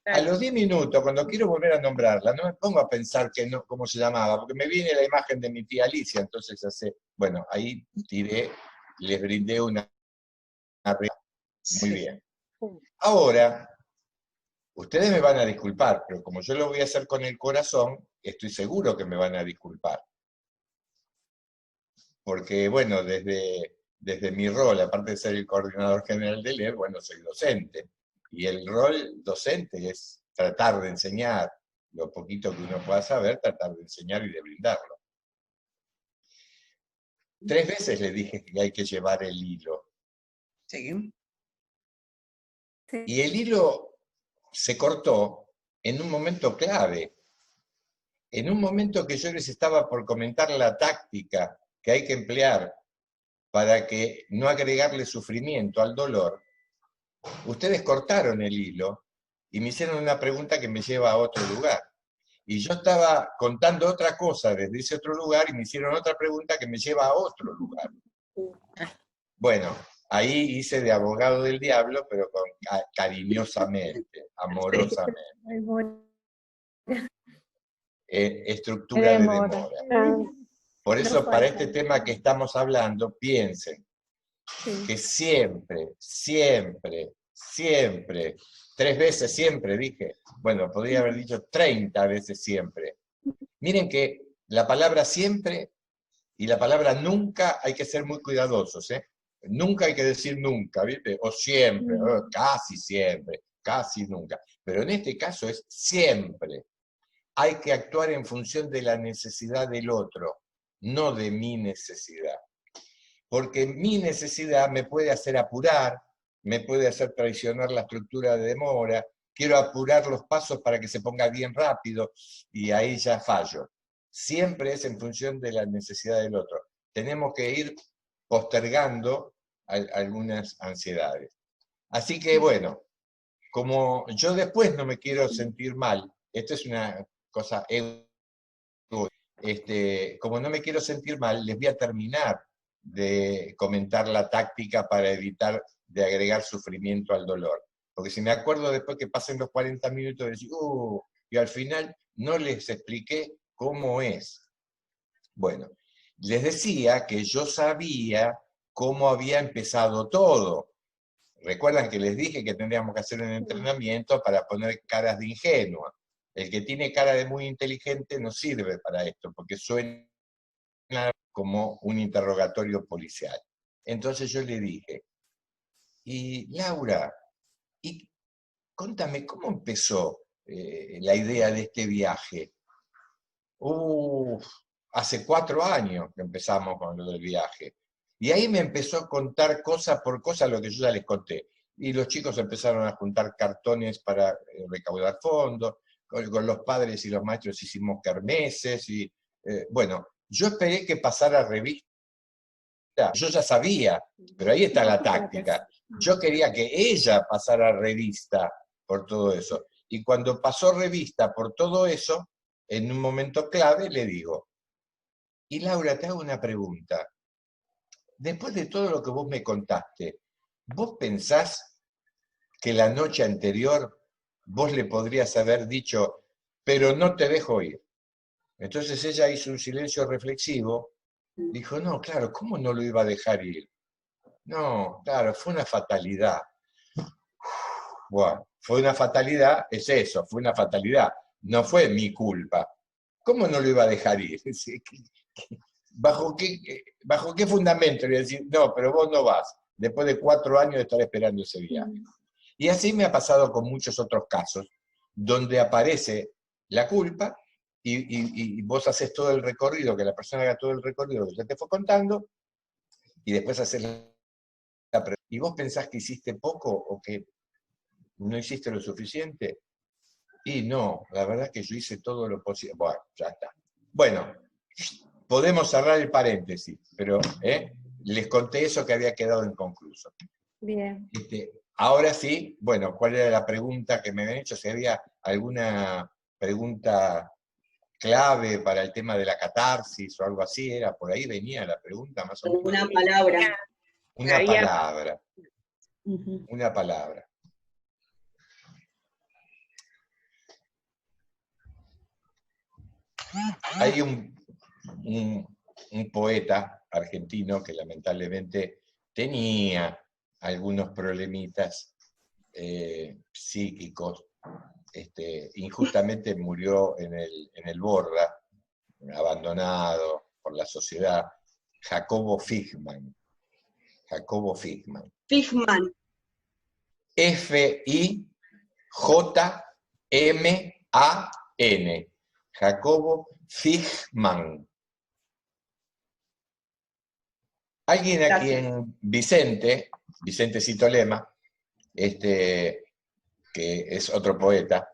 S2: A los 10 minutos, cuando quiero volver a nombrarla, no me pongo a pensar que no, cómo se llamaba, porque me viene la imagen de mi tía Alicia, entonces ya sé, bueno, ahí les brindé una muy bien. Ahora, ustedes me van a disculpar, pero como yo lo voy a hacer con el corazón, estoy seguro que me van a disculpar. Porque, bueno, desde mi rol, aparte de ser el coordinador general del LEP, bueno, soy docente. Y el rol docente es tratar de enseñar lo poquito que uno pueda saber, tratar de enseñar y de brindarlo. 3 veces le dije que hay que llevar el hilo.
S3: Sí.
S2: Y el hilo se cortó en un momento clave. En un momento que yo les estaba por comentar la táctica que hay que emplear para que no agregarle sufrimiento al dolor, ustedes cortaron el hilo y me hicieron una pregunta que me lleva a otro lugar. Y yo estaba contando otra cosa desde ese otro lugar y me hicieron otra pregunta que me lleva a otro lugar. Bueno, ahí hice de abogado del diablo, pero cariñosamente, amorosamente. Estructura de demora. Por eso, para este tema que estamos hablando, piensen que siempre, siempre, siempre, 3 veces siempre, dije, bueno, podría haber dicho 30 veces siempre. Miren que la palabra siempre y la palabra nunca hay que ser muy cuidadosos, ¿eh? Nunca hay que decir nunca, ¿viste? O siempre, casi siempre, casi nunca. Pero en este caso es siempre. Hay que actuar en función de la necesidad del otro, no de mi necesidad. Porque mi necesidad me puede hacer apurar, me puede hacer traicionar la estructura de demora, quiero apurar los pasos para que se ponga bien rápido, y ahí ya fallo. Siempre es en función de la necesidad del otro. Tenemos que ir postergando algunas ansiedades. Así que bueno, como yo después no me quiero sentir mal, esto es una cosa como no me quiero sentir mal, les voy a terminar de comentar la táctica para evitar de agregar sufrimiento al dolor. porque si me acuerdo después que pasen los 40 minutos, decir, y al final no les expliqué cómo es. Bueno, les decía que yo sabía cómo había empezado todo. Recuerdan que les dije que tendríamos que hacer un entrenamiento para poner caras de ingenua. El que tiene cara de muy inteligente no sirve para esto, porque suena como un interrogatorio policial. Entonces yo le dije, y Laura, contame, ¿cómo empezó la idea de este viaje? Hace 4 años que empezamos con lo del viaje. Y ahí me empezó a contar cosa por cosa lo que yo ya les conté. Y los chicos empezaron a juntar cartones para recaudar fondos, con los padres y los maestros hicimos kermeses, y bueno, yo esperé que pasara revista. Yo ya sabía, pero ahí está la táctica. Yo quería que ella pasara revista por todo eso. Y cuando pasó revista por todo eso, en un momento clave le digo, y Laura, te hago una pregunta. Después de todo lo que vos me contaste, ¿vos pensás que la noche anterior vos le podrías haber dicho, pero no te dejo ir? Entonces ella hizo un silencio reflexivo, dijo, no, claro, ¿cómo no lo iba a dejar ir? No, claro, fue una fatalidad. Bueno, fue una fatalidad, es eso, fue una fatalidad, no fue mi culpa. ¿Cómo no lo iba a dejar ir? ¿Bajo qué fundamento? Le iba a decir, no, pero vos no vas, después de 4 años de estar esperando ese viaje. Y así me ha pasado con muchos otros casos, donde aparece la culpa y vos haces todo el recorrido, que la persona haga todo el recorrido que ya te fue contando, y después haces la pregunta. ¿Y vos pensás que hiciste poco o que no hiciste lo suficiente? Y no, la verdad es que yo hice todo lo posible. Bueno, ya está. Bueno, podemos cerrar el paréntesis, pero les conté eso que había quedado inconcluso.
S8: Bien.
S2: Ahora sí, bueno, ¿cuál era la pregunta que me habían hecho? Si había alguna pregunta clave para el tema de la catarsis o algo así, era por ahí venía la pregunta más o menos.
S5: Una palabra.
S2: Una palabra. Una palabra. Hay un poeta argentino que lamentablemente tenía algunos problemitas psíquicos, injustamente murió en el Borda, abandonado por la sociedad, Jacobo Figman. Jacobo Figman.
S5: Figman.
S2: F-I-J-M-A-N. Jacobo Figman. Alguien a quien Vicente Citolema, que es otro poeta,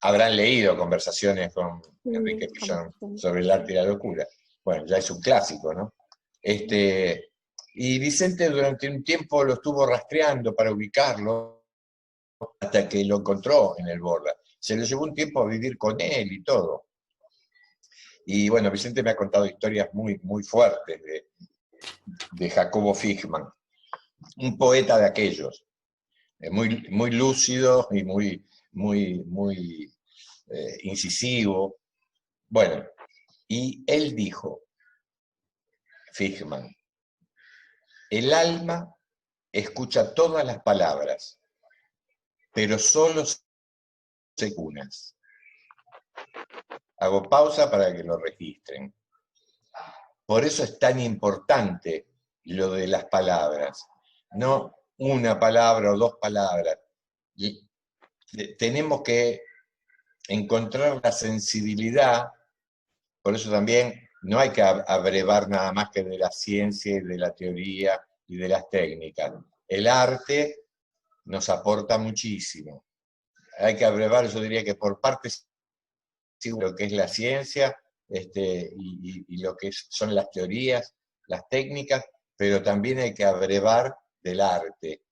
S2: habrán leído conversaciones con Enrique Pillón sobre el arte y la locura. Bueno, ya es un clásico, ¿no? Y Vicente durante un tiempo lo estuvo rastreando para ubicarlo, hasta que lo encontró en el Borda. Se lo llevó un tiempo a vivir con él y todo. Y bueno, Vicente me ha contado historias muy, muy fuertes de Jacobo Figman, un poeta de aquellos, muy, muy lúcido y muy incisivo. Bueno, y él dijo, Figman, el alma escucha todas las palabras, pero solo unas. Hago pausa para que lo registren. Por eso es tan importante lo de las palabras. No una palabra o 2 palabras. Tenemos que encontrar la sensibilidad, por eso también no hay que abrevar nada más que de la ciencia y de la teoría y de las técnicas. El arte nos aporta muchísimo. Hay que abrevar, yo diría que por partes, lo que es la ciencia y lo que son las teorías, las técnicas, pero también hay que abrevar del arte,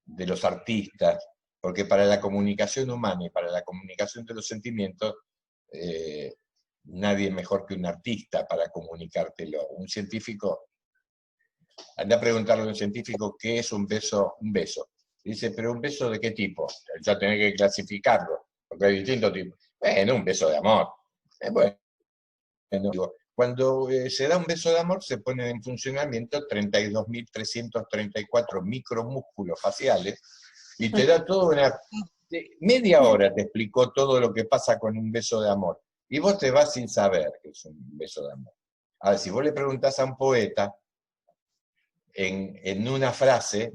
S2: de los artistas, porque para la comunicación humana y para la comunicación de los sentimientos, nadie mejor que un artista para comunicártelo. Un científico, anda a preguntarle a un científico qué es un beso. Un beso. Dice, pero ¿un beso de qué tipo? Ya tenés que clasificarlo, porque hay distintos tipos. Bueno, un beso de amor. Bueno, digo, cuando se da un beso de amor se ponen en funcionamiento 32.334 micromúsculos faciales y te da toda una... Media hora te explicó todo lo que pasa con un beso de amor. Y vos te vas sin saber que es un beso de amor. Ahora, si vos le preguntás a un poeta, en una frase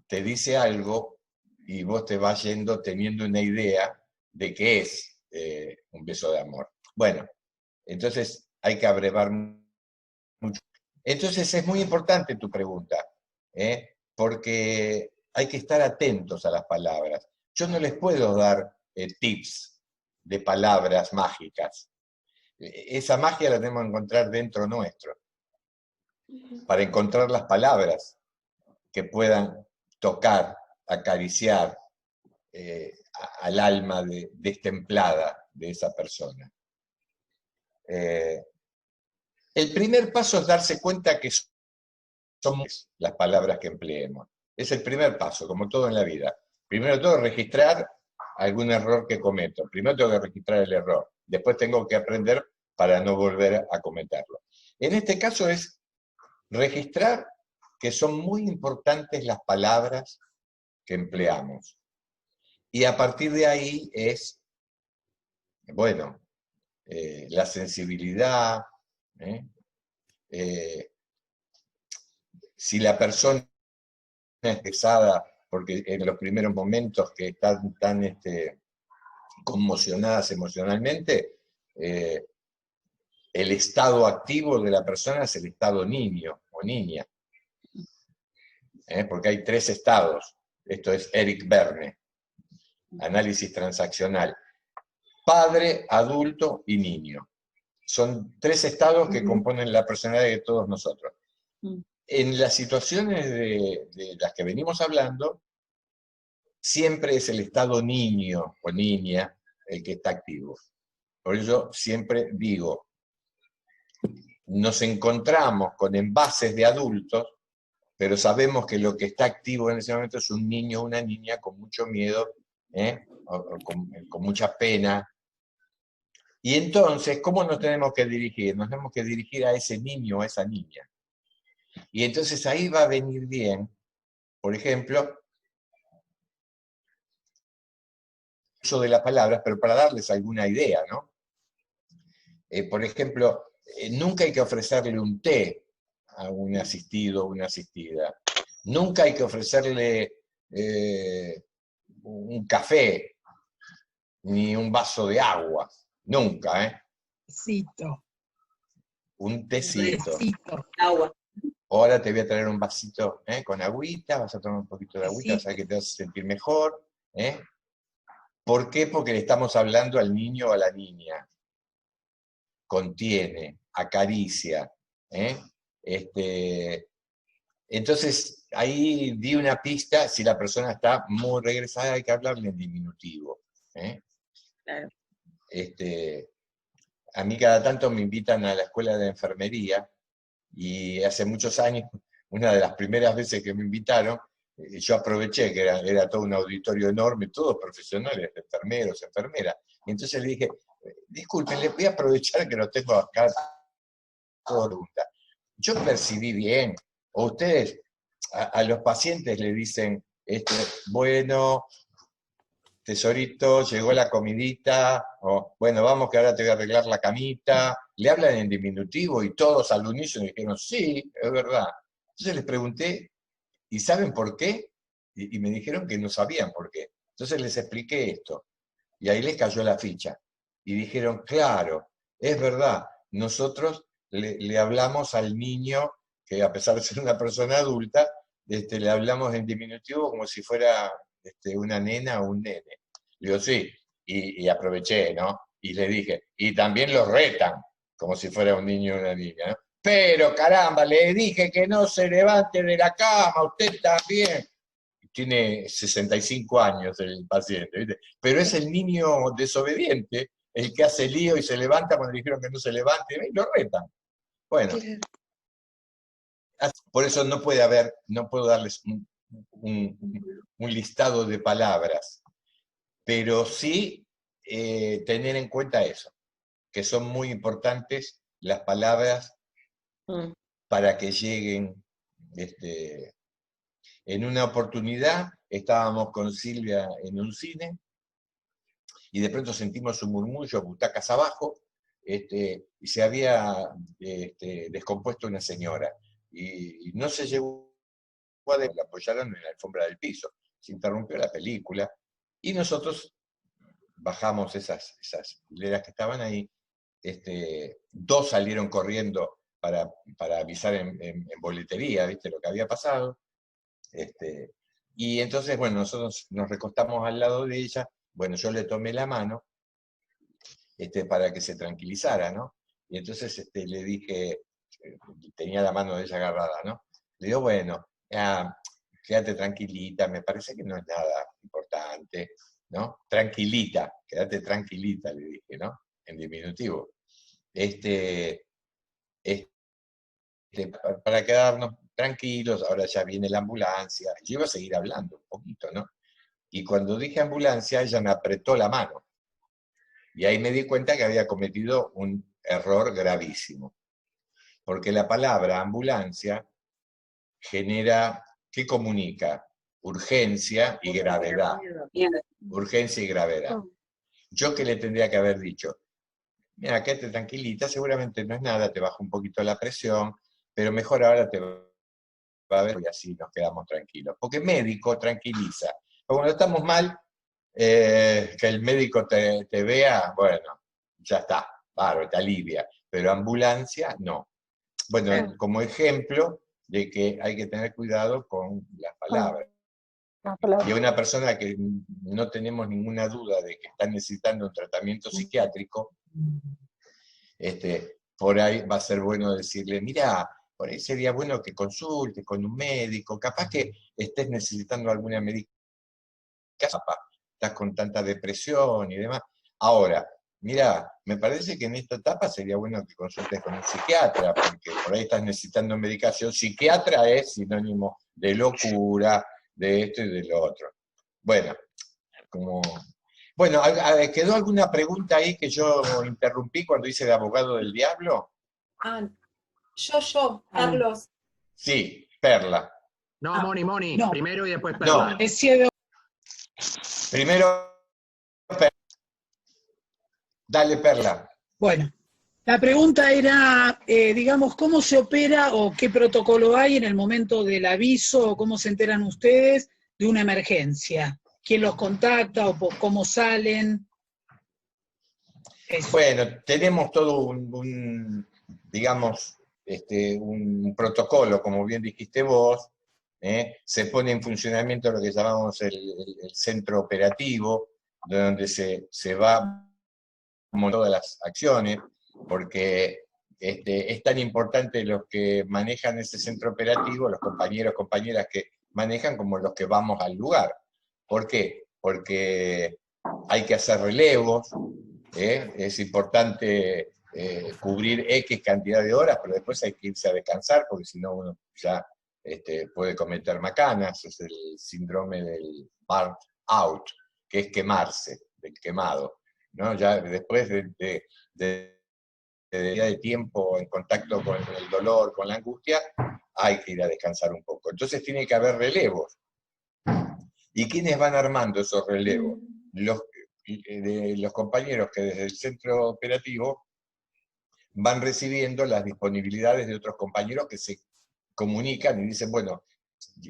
S2: te dice algo y vos te vas yendo teniendo una idea de qué es un beso de amor. Bueno, entonces hay que abrevar mucho. Entonces es muy importante tu pregunta, porque hay que estar atentos a las palabras. Yo no les puedo dar tips de palabras mágicas. Esa magia la tenemos que encontrar dentro nuestro, para encontrar las palabras que puedan tocar, acariciar al alma destemplada de esa persona. El primer paso es darse cuenta que son las palabras que empleemos. Es el primer paso, como todo en la vida. Primero de todo, registrar algún error que cometo. Primero tengo que registrar el error. Después tengo que aprender para no volver a cometerlo. En este caso es registrar que son muy importantes las palabras que empleamos. Y a partir de ahí es, bueno, la sensibilidad, si la persona es pesada, porque en los primeros momentos que están tan conmocionadas emocionalmente, el estado activo de la persona es el estado niño o niña. Porque hay 3 estados. Esto es Eric Berne, análisis transaccional. Padre, adulto y niño. Son 3 estados que componen la personalidad de todos nosotros. En las situaciones de las que venimos hablando, siempre es el estado niño o niña el que está activo. Por eso siempre digo, nos encontramos con envases de adultos, pero sabemos que lo que está activo en ese momento es un niño o una niña con mucho miedo, o con mucha pena. Y entonces, ¿cómo nos tenemos que dirigir? Nos tenemos que dirigir a ese niño o a esa niña. Y entonces ahí va a venir bien, por ejemplo, uso de las palabras, pero para darles alguna idea, ¿no? Por ejemplo, nunca hay que ofrecerle un té a un asistido o una asistida. Nunca hay que ofrecerle un café, ni un vaso de agua. Nunca, ¿eh?
S7: Tecito.
S2: Un tecito.
S5: Agua.
S2: Ahora te voy a traer un vasito con agüita, vas a tomar un poquito de agüita, vas a ver que te vas a sentir mejor. ¿Por qué? Porque le estamos hablando al niño o a la niña. Contiene, acaricia. Entonces, ahí di una pista, si la persona está muy regresada, hay que hablarle en diminutivo.
S3: Claro.
S2: A mí cada tanto me invitan a la escuela de enfermería, y hace muchos años, una de las primeras veces que me invitaron, yo aproveché que era todo un auditorio enorme, todos profesionales, enfermeros, enfermeras, y entonces le dije, disculpen, les voy a aprovechar que lo tengo acá. Yo percibí bien, o ustedes a los pacientes le dicen, bueno, tesorito, llegó la comidita, o bueno, vamos que ahora te voy a arreglar la camita. Le hablan en diminutivo y todos al unísono dijeron, sí, es verdad. Entonces les pregunté, ¿y saben por qué? Y me dijeron que no sabían por qué. Entonces les expliqué esto, y ahí les cayó la ficha. Y dijeron, claro, es verdad, nosotros le hablamos al niño, que a pesar de ser una persona adulta, le hablamos en diminutivo como si fuera una nena o un nene. Digo, sí, y aproveché, ¿no? Y le dije, y también los retan, como si fuera un niño o una niña, ¿no? Pero caramba, le dije que no se levante de la cama, usted también. Tiene 65 años el paciente, ¿viste? Pero es el niño desobediente, el que hace lío y se levanta cuando le dijeron que no se levante, y lo retan. Bueno, por eso no puedo darles un listado de palabras, pero sí tener en cuenta eso, que son muy importantes las palabras para que lleguen. En una oportunidad estábamos con Silvia en un cine y de pronto sentimos un murmullo, butacas abajo, y se había descompuesto una señora. Y no se llegó a la apoyaron en la alfombra del piso. Se interrumpió la película y nosotros bajamos esas hileras que estaban ahí. Dos salieron corriendo para avisar en boletería, ¿viste? Lo que había pasado. Y entonces, bueno, nosotros nos recostamos al lado de ella. Bueno, yo le tomé la mano para que se tranquilizara, ¿no? Y entonces le dije, tenía la mano de ella agarrada, ¿no? Le digo, bueno, quédate tranquilita, me parece que no es nada importante, ¿no? Tranquilita, quédate tranquilita, le dije, ¿no? En diminutivo. Para quedarnos tranquilos, ahora ya viene la ambulancia. Yo iba a seguir hablando un poquito, ¿no? Y cuando dije ambulancia, ella me apretó la mano. Y ahí me di cuenta que había cometido un error gravísimo. Porque la palabra ambulancia genera, ¿qué comunica? Urgencia y gravedad. Urgencia y gravedad. Yo que le tendría que haber dicho, mira, quédate tranquilita, seguramente no es nada, te baja un poquito la presión, pero mejor ahora te va a ver y así nos quedamos tranquilos. Porque médico tranquiliza. Pero cuando estamos mal, que el médico te vea, bueno, ya está, bárbaro, te alivia. Pero ambulancia, no. Bueno, como ejemplo de que hay que tener cuidado con las palabras. Y a una persona que no tenemos ninguna duda de que está necesitando un tratamiento psiquiátrico, por ahí va a ser bueno decirle, mira, por ahí sería bueno que consultes con un médico, capaz que estés necesitando alguna medicación, estás con tanta depresión y demás. Ahora, mira, me parece que en esta etapa sería bueno que consultes con un psiquiatra, porque por ahí estás necesitando medicación. Psiquiatra es sinónimo de locura, de esto y de lo otro. Bueno, Bueno, ¿quedó alguna pregunta ahí que yo interrumpí cuando hice de abogado del diablo?
S7: Carlos.
S2: Sí, Perla.
S1: No, Moni,
S7: no.
S1: primero y después Perla.
S2: No. Primero, Perla. Dale, Perla.
S7: Bueno, la pregunta era, digamos, ¿cómo se opera o qué protocolo hay en el momento del aviso o cómo se enteran ustedes de una emergencia? ¿Quién los contacta o cómo salen? Eso.
S2: Bueno, tenemos todo digamos, un protocolo, como bien dijiste vos. Se pone en funcionamiento lo que llamamos el centro operativo, donde se va como todas las acciones, porque es tan importante los que manejan ese centro operativo, los compañeros, compañeras que manejan, como los que vamos al lugar. ¿Por qué? Porque hay que hacer relevos, es importante cubrir X cantidad de horas, pero después hay que irse a descansar, porque si no uno ya puede cometer macanas, es el síndrome del burnt out, que es quemarse, del quemado, ¿no? Ya después de tiempo en contacto con el dolor, con la angustia, hay que ir a descansar un poco. Entonces tiene que haber relevos. ¿Y quiénes van armando esos relevos? Los compañeros que desde el centro operativo van recibiendo las disponibilidades de otros compañeros que se comunican y dicen, bueno,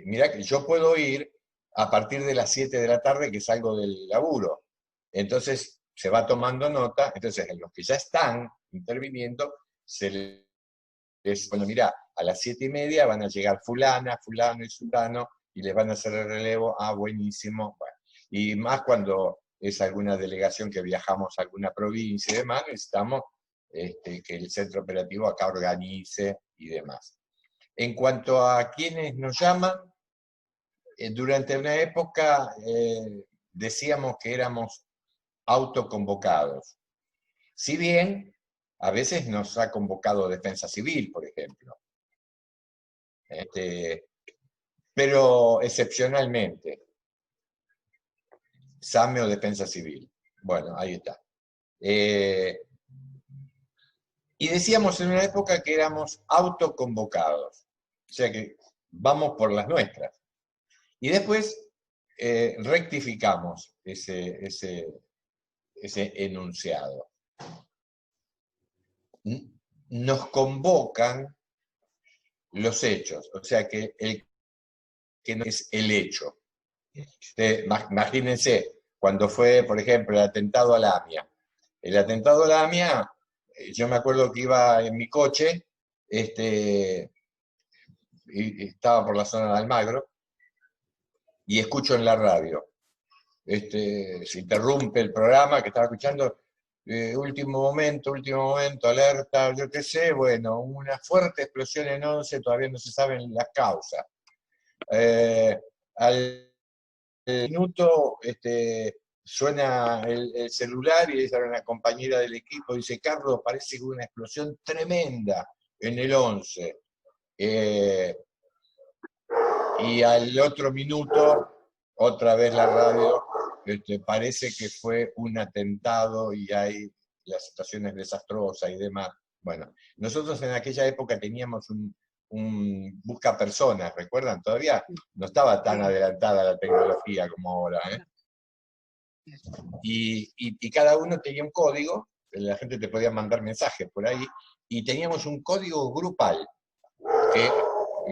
S2: mira que yo puedo ir a partir de las 7 de la tarde que salgo del laburo. Entonces se va tomando nota, entonces en los que ya están interviniendo, se les, bueno, mira, a las 7:30 van a llegar fulana, fulano y sultano, y les van a hacer el relevo, buenísimo. Bueno. Y más cuando es alguna delegación que viajamos a alguna provincia y demás, necesitamos que el centro operativo acá organice y demás. En cuanto a quienes nos llaman, durante una época decíamos que éramos autoconvocados. Si bien a veces nos ha convocado Defensa Civil, por ejemplo. pero excepcionalmente. SAME o Defensa Civil. Bueno, ahí está. Y decíamos en una época que éramos autoconvocados, o sea que vamos por las nuestras. Y después rectificamos ese enunciado. Nos convocan los hechos, o sea que el que no es el hecho. Imagínense, cuando fue, por ejemplo, el atentado a la AMIA. El atentado a la AMIA, yo me acuerdo que iba en mi coche, y estaba por la zona de Almagro, y escucho en la radio, se interrumpe el programa que estaba escuchando, último momento, alerta, yo qué sé, bueno, una fuerte explosión en 11, todavía no se saben las causas. Al minuto suena el celular y dice a una compañera del equipo, dice, Carlos, parece que hubo una explosión tremenda en el 11. Y al otro minuto, otra vez la radio, parece que fue un atentado y hay la situación es desastrosa y demás. Bueno, nosotros en aquella época teníamos un busca personas, ¿recuerdan? Todavía no estaba tan adelantada la tecnología como ahora, ¿eh? Y cada uno tenía un código, la gente te podía mandar mensajes por ahí, y teníamos un código grupal, que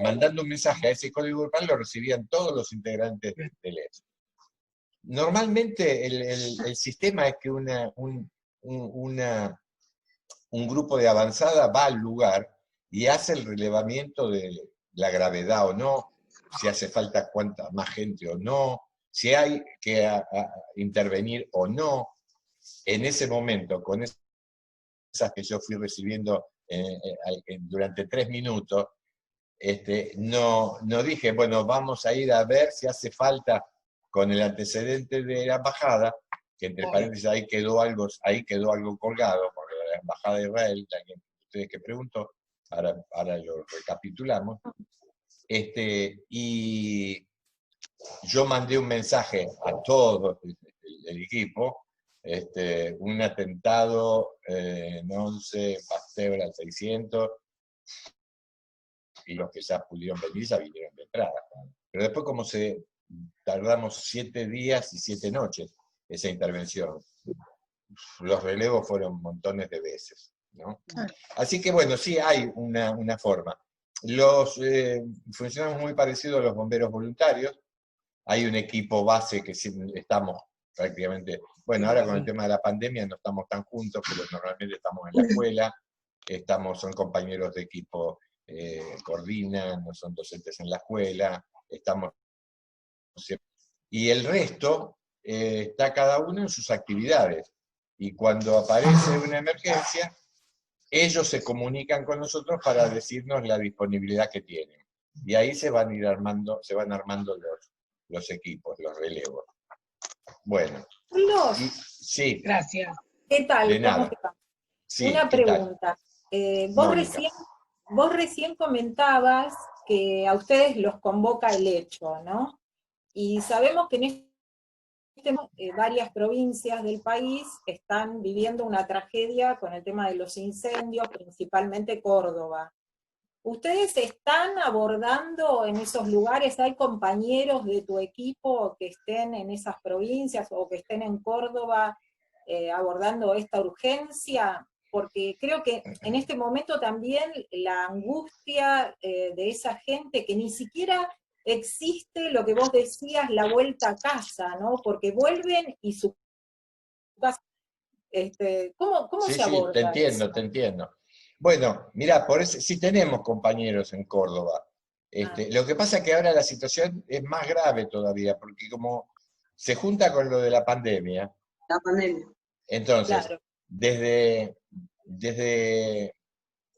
S2: mandando un mensaje a ese código grupal lo recibían todos los integrantes del ES. Normalmente el sistema es que un grupo de avanzada va al lugar y hace el relevamiento de la gravedad o no, si hace falta cuánta más gente o no, si hay que intervenir o no. En ese momento, con esas que yo fui recibiendo durante 3 minutos, no dije, bueno, vamos a ir a ver si hace falta con el antecedente de la embajada, que entre paréntesis ahí quedó algo colgado, porque la embajada de Israel, la que ustedes que preguntó, ahora lo recapitulamos, y yo mandé un mensaje a todo el equipo, un atentado en 11, Pasteur al 600, y los que ya pudieron venir ya vinieron de entrada. Pero después como tardamos 7 días y 7 noches esa intervención, los relevos fueron montones de veces, ¿no? Así que bueno, sí hay una forma. Funcionamos muy parecido a los bomberos voluntarios. Hay un equipo base que estamos prácticamente, bueno, ahora con el tema de la pandemia no estamos tan juntos, pero normalmente estamos en la escuela, son compañeros de equipo, coordinan, no son docentes en la escuela, y el resto está cada uno en sus actividades. Y cuando aparece una emergencia, ellos se comunican con nosotros para decirnos la disponibilidad que tienen. Y ahí se van armando los equipos, los relevos. Bueno. Sí.
S7: Gracias.
S8: ¿Qué tal?
S2: De nada.
S8: ¿Cómo te va?
S2: Sí,
S8: una pregunta. Vos recién comentabas que a ustedes los convoca el hecho, ¿no? Y sabemos que en varias provincias del país están viviendo una tragedia con el tema de los incendios, principalmente Córdoba. ¿Ustedes están abordando en esos lugares? ¿Hay compañeros de tu equipo que estén en esas provincias o que estén en Córdoba abordando esta urgencia? Porque creo que en este momento también la angustia de esa gente que ni siquiera existe lo que vos decías, la vuelta a casa, ¿no? Porque vuelven y su casa... ¿Cómo se aborda?
S2: Sí, te entiendo. Bueno, mirá, por eso sí tenemos compañeros en Córdoba. Lo que pasa es que ahora la situación es más grave todavía, porque como se junta con lo de la pandemia.
S5: La pandemia.
S2: Entonces,
S8: claro,
S2: desde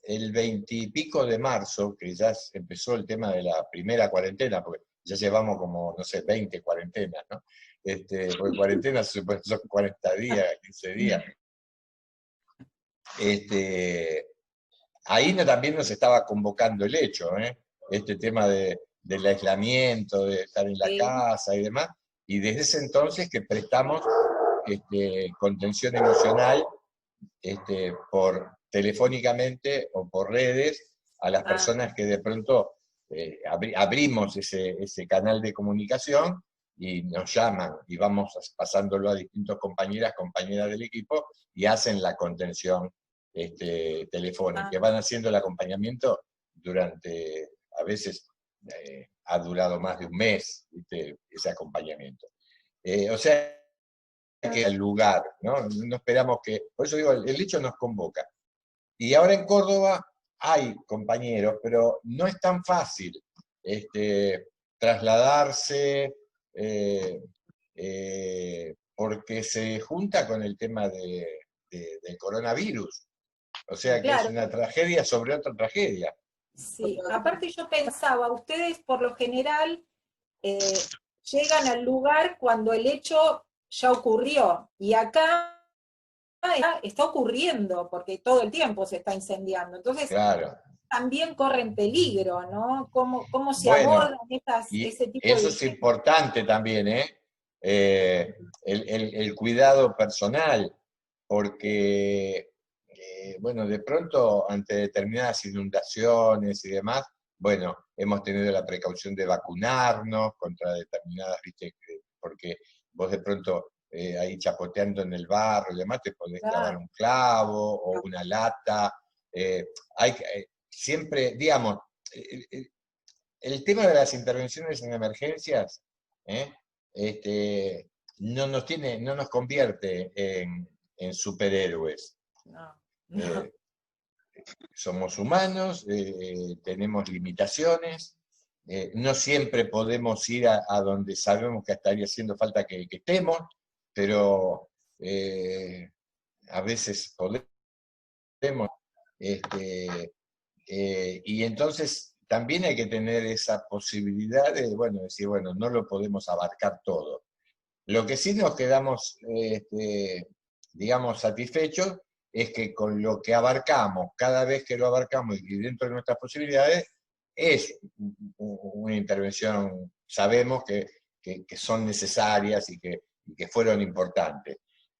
S2: el 20 y pico de marzo, que ya empezó el tema de la primera cuarentena, porque ya llevamos como, no sé, 20 cuarentenas, ¿no? Porque cuarentena se supone que son 40 días, 15 días. Ahí también nos estaba convocando el hecho, este tema de del aislamiento, de estar en la
S8: Sí.
S2: casa y demás, y desde ese entonces que prestamos contención emocional telefónicamente o por redes a las personas que de pronto abrimos ese canal de comunicación y nos llaman y vamos pasándolo a distintos compañeras del equipo y hacen la contención telefónica, que van haciendo el acompañamiento durante, a veces ha durado más de un mes, ¿viste? Ese acompañamiento. O sea, que al lugar, ¿no? No esperamos que, por eso digo, el hecho nos convoca. Y ahora en Córdoba hay compañeros, pero no es tan fácil trasladarse, porque se junta con el tema del coronavirus. O sea que es
S8: Claro,
S2: una tragedia sobre otra tragedia.
S8: sí. Aparte yo pensaba, ustedes por lo general llegan al lugar cuando el hecho ya ocurrió, y acá está ocurriendo, porque todo el tiempo se está incendiando. Entonces,
S2: Claro.
S8: también corren peligro, ¿no? ¿Cómo se
S2: Bueno,
S8: abordan
S2: y
S8: ese tipo
S2: eso
S8: de
S2: es
S8: temas?
S2: importante también, el cuidado personal, porque, bueno, de pronto ante determinadas inundaciones y demás, bueno, hemos tenido la precaución de vacunarnos contra determinadas, ¿viste? Porque vos de pronto ahí chapoteando en el barro y demás te podés clavar un clavo o una lata. Siempre, digamos, el tema de las intervenciones en emergencias no nos convierte en superhéroes.
S8: No.
S2: Somos humanos, tenemos limitaciones, no siempre podemos ir a donde sabemos que estaría haciendo falta que estemos, pero a veces podemos. Y entonces también hay que tener esa posibilidad de, bueno, decir, bueno, no lo podemos abarcar todo. Lo que sí nos quedamos, digamos, satisfechos es que con lo que abarcamos, cada vez que lo abarcamos y dentro de nuestras posibilidades, es una intervención, sabemos que son necesarias y que fueron importantes,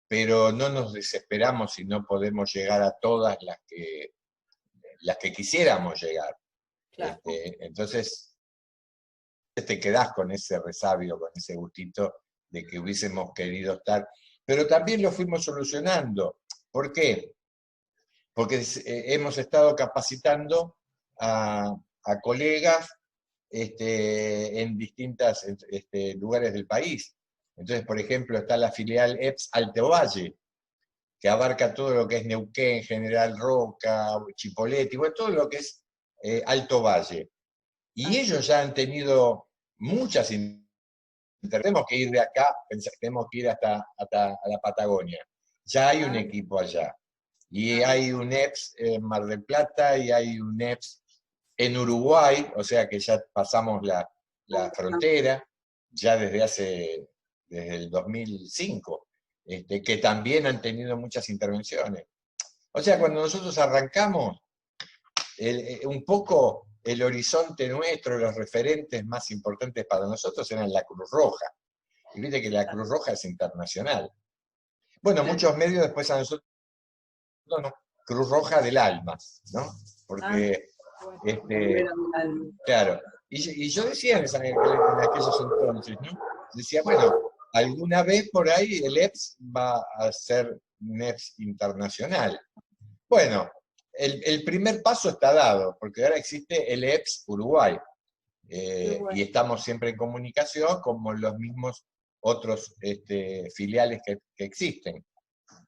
S2: pero no nos desesperamos si no podemos llegar a todas las que quisiéramos llegar.
S8: Claro.
S2: Entonces, te quedás con ese resabio, con ese gustito de que hubiésemos querido estar. Pero también lo fuimos solucionando. ¿Por qué? Porque hemos estado capacitando a colegas en distintos lugares del país. Entonces, por ejemplo, está la filial EPS Alto Valle, que abarca todo lo que es Neuquén, General Roca, Chipoleti, bueno, todo lo que es Alto Valle. Y ellos ya han tenido muchas tenemos que ir de acá, tenemos que ir hasta la Patagonia. Ya hay un equipo allá. Y hay un EPS en Mar del Plata y hay un EPS en Uruguay, o sea que ya pasamos la frontera, ya desde el 2005, que también han tenido muchas intervenciones. O sea, cuando nosotros arrancamos, un poco el horizonte nuestro, los referentes más importantes para nosotros eran la Cruz Roja. Y viste que la Cruz Roja es internacional. Bueno, muchos medios después a nosotros, no, Cruz Roja del Alma, ¿no? Porque, claro, y yo decía en aquellos entonces, ¿no? Decía, bueno, alguna vez por ahí el EPS va a ser un EPS internacional. Bueno, el primer paso está dado, porque ahora existe el EPS Uruguay, y estamos siempre en comunicación con los mismos otros filiales que existen.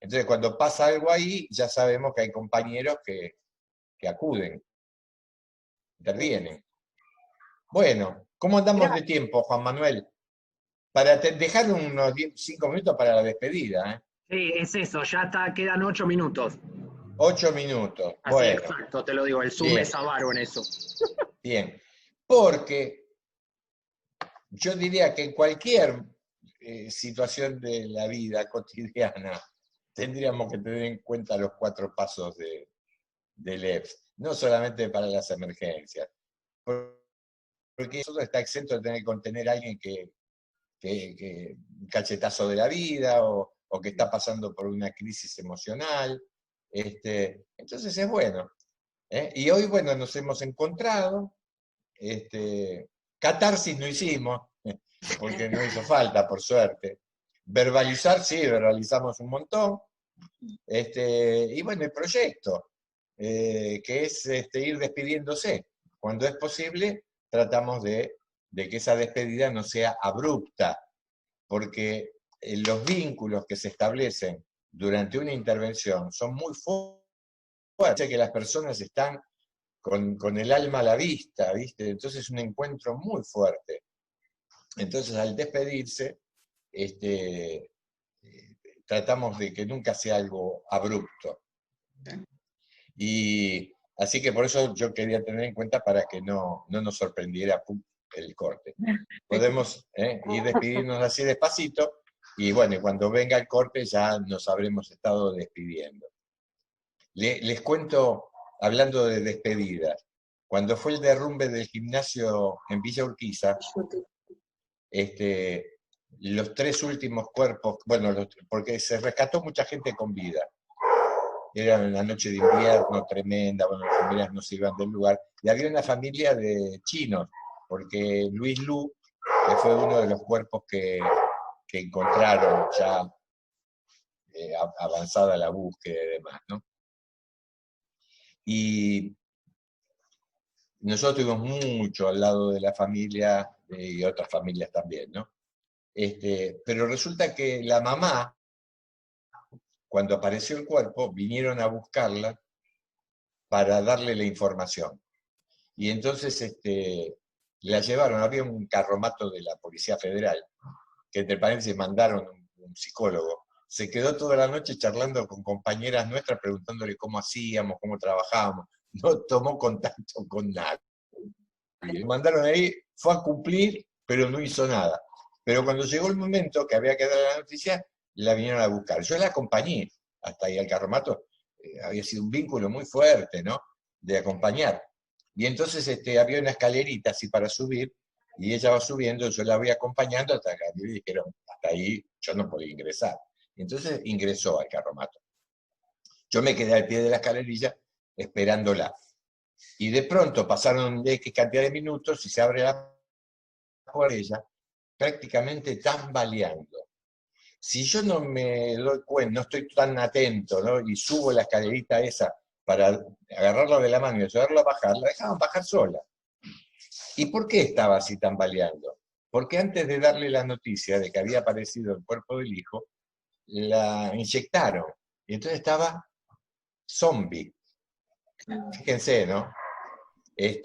S2: Entonces, cuando pasa algo ahí, ya sabemos que hay compañeros que acuden, intervienen. Bueno, ¿cómo andamos de tiempo, Juan Manuel? Para dejar unos 5 minutos para la despedida.
S1: Sí, es eso, ya quedan 8 minutos.
S2: 8 minutos.
S1: Así,
S2: bueno,
S1: exacto, te lo digo, el Zoom
S2: bien.
S1: es avaro en eso.
S2: Bien, porque yo diría que en cualquier situación de la vida cotidiana tendríamos que tener en cuenta los 4 pasos del EPS, no solamente para las emergencias. porque eso está exento de tener que contener a alguien que un cachetazo de la vida, o que está pasando por una crisis emocional. Entonces es bueno. Y hoy, bueno, nos hemos encontrado, catarsis no hicimos, porque no hizo falta, por suerte. Verbalizar, sí, verbalizamos un montón. Y bueno, el proyecto, que es ir despidiéndose. Cuando es posible, tratamos de que esa despedida no sea abrupta, porque los vínculos que se establecen durante una intervención son muy fuertes, que las personas están con el alma a la vista, ¿viste? Entonces es un encuentro muy fuerte. Entonces al despedirse, tratamos de que nunca sea algo abrupto. Y así que por eso yo quería tener en cuenta para que no nos sorprendiera el corte. Podemos ir despidiéndonos así despacito, y bueno, cuando venga el corte ya nos habremos estado despidiendo. Les cuento, hablando de despedidas, cuando fue el derrumbe del gimnasio en Villa Urquiza, los 3 últimos cuerpos, bueno, porque se rescató mucha gente con vida. Era una noche de invierno tremenda, bueno, las familias no se iban del lugar, y había una familia de chinos, porque Luis Lu, que fue uno de los cuerpos que encontraron ya avanzada la búsqueda y demás, ¿no? Y nosotros tuvimos mucho al lado de la familia, y otras familias también, ¿no? Pero resulta que la mamá, cuando apareció el cuerpo, vinieron a buscarla para darle la información. Y entonces la llevaron, había un carromato de la Policía Federal, que entre paréntesis mandaron un psicólogo. Se quedó toda la noche charlando con compañeras nuestras, preguntándole cómo hacíamos, cómo trabajábamos. No tomó contacto con nadie. Le mandaron ahí, fue a cumplir, pero no hizo nada. Pero cuando llegó el momento que había que dar la noticia, la vinieron a buscar. Yo la acompañé hasta ahí al carromato. Había sido un vínculo muy fuerte, ¿no? De acompañar. Y entonces había una escalerita así para subir, y ella va subiendo, yo la voy acompañando hasta que me dijeron, hasta ahí yo no podía ingresar. Entonces ingresó al carromato. Yo me quedé al pie de la escalerilla esperándola. Y de pronto pasaron X cantidad de minutos y se abre la puerta de ella, prácticamente tambaleando. Si yo no me doy cuenta, no estoy tan atento, ¿no? Y subo la escalerita esa para agarrarla de la mano y ayudarla a bajar, la dejaban bajar sola. ¿Y por qué estaba así tambaleando? Porque antes de darle la noticia de que había aparecido el cuerpo del hijo, la inyectaron. Y entonces estaba zombie. Fíjense, ¿no? Es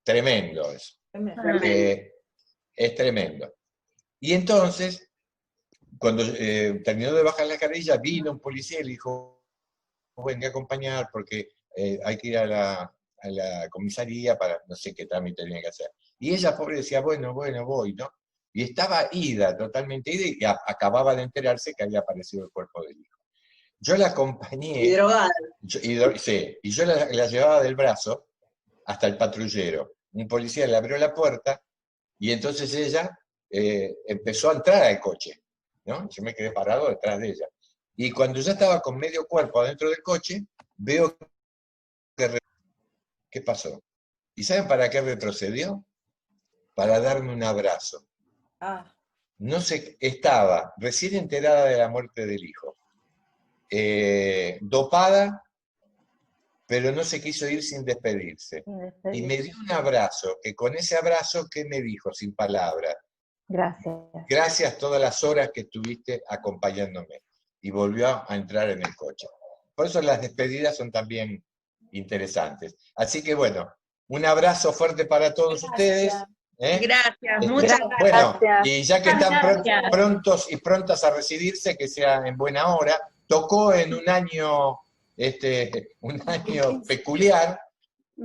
S2: tremendo eso. Es tremendo. Y entonces, cuando terminó de bajar la escalerilla, vino un policía y le dijo, venga a acompañar porque hay que ir a la comisaría para no sé qué trámite tenía que hacer. Y ella, pobre, decía, bueno, voy, ¿no? Y estaba ida, totalmente ida, y acababa de enterarse que había aparecido el cuerpo del hijo. Yo la acompañé.
S5: Y drogada.
S2: Sí, y yo la llevaba del brazo hasta el patrullero. Un policía le abrió la puerta, y entonces ella empezó a entrar al coche, ¿no? Yo me quedé parado detrás de ella. Y cuando ya estaba con medio cuerpo adentro del coche, veo que... ¿Qué pasó? ¿Y saben para qué retrocedió? Para darme un abrazo. No sé, estaba recién enterada de la muerte del hijo, dopada, pero no se quiso ir sin despedirse. Y me dio un abrazo, que con ese abrazo, ¿qué me dijo sin palabras?
S9: Gracias.
S2: Gracias todas las horas que estuviste acompañándome. Y volvió a entrar en el coche. Por eso las despedidas son también interesantes. Así que bueno, un abrazo fuerte para todos ustedes.
S3: Gracias, muchas gracias.
S2: Bueno, y ya que están prontos y prontas a recibirse, que sea en buena hora. Tocó en un año peculiar,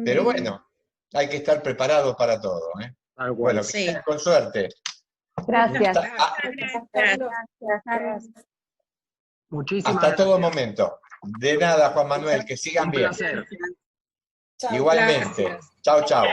S2: pero bueno, hay que estar preparados para todo. Bueno, que estén con suerte.
S9: Gracias.
S1: Muchísimas
S2: hasta
S1: gracias.
S2: todo momento. De nada, Juan Manuel, que sigan bien.
S1: Un placer.
S2: Igualmente. Chao, chao.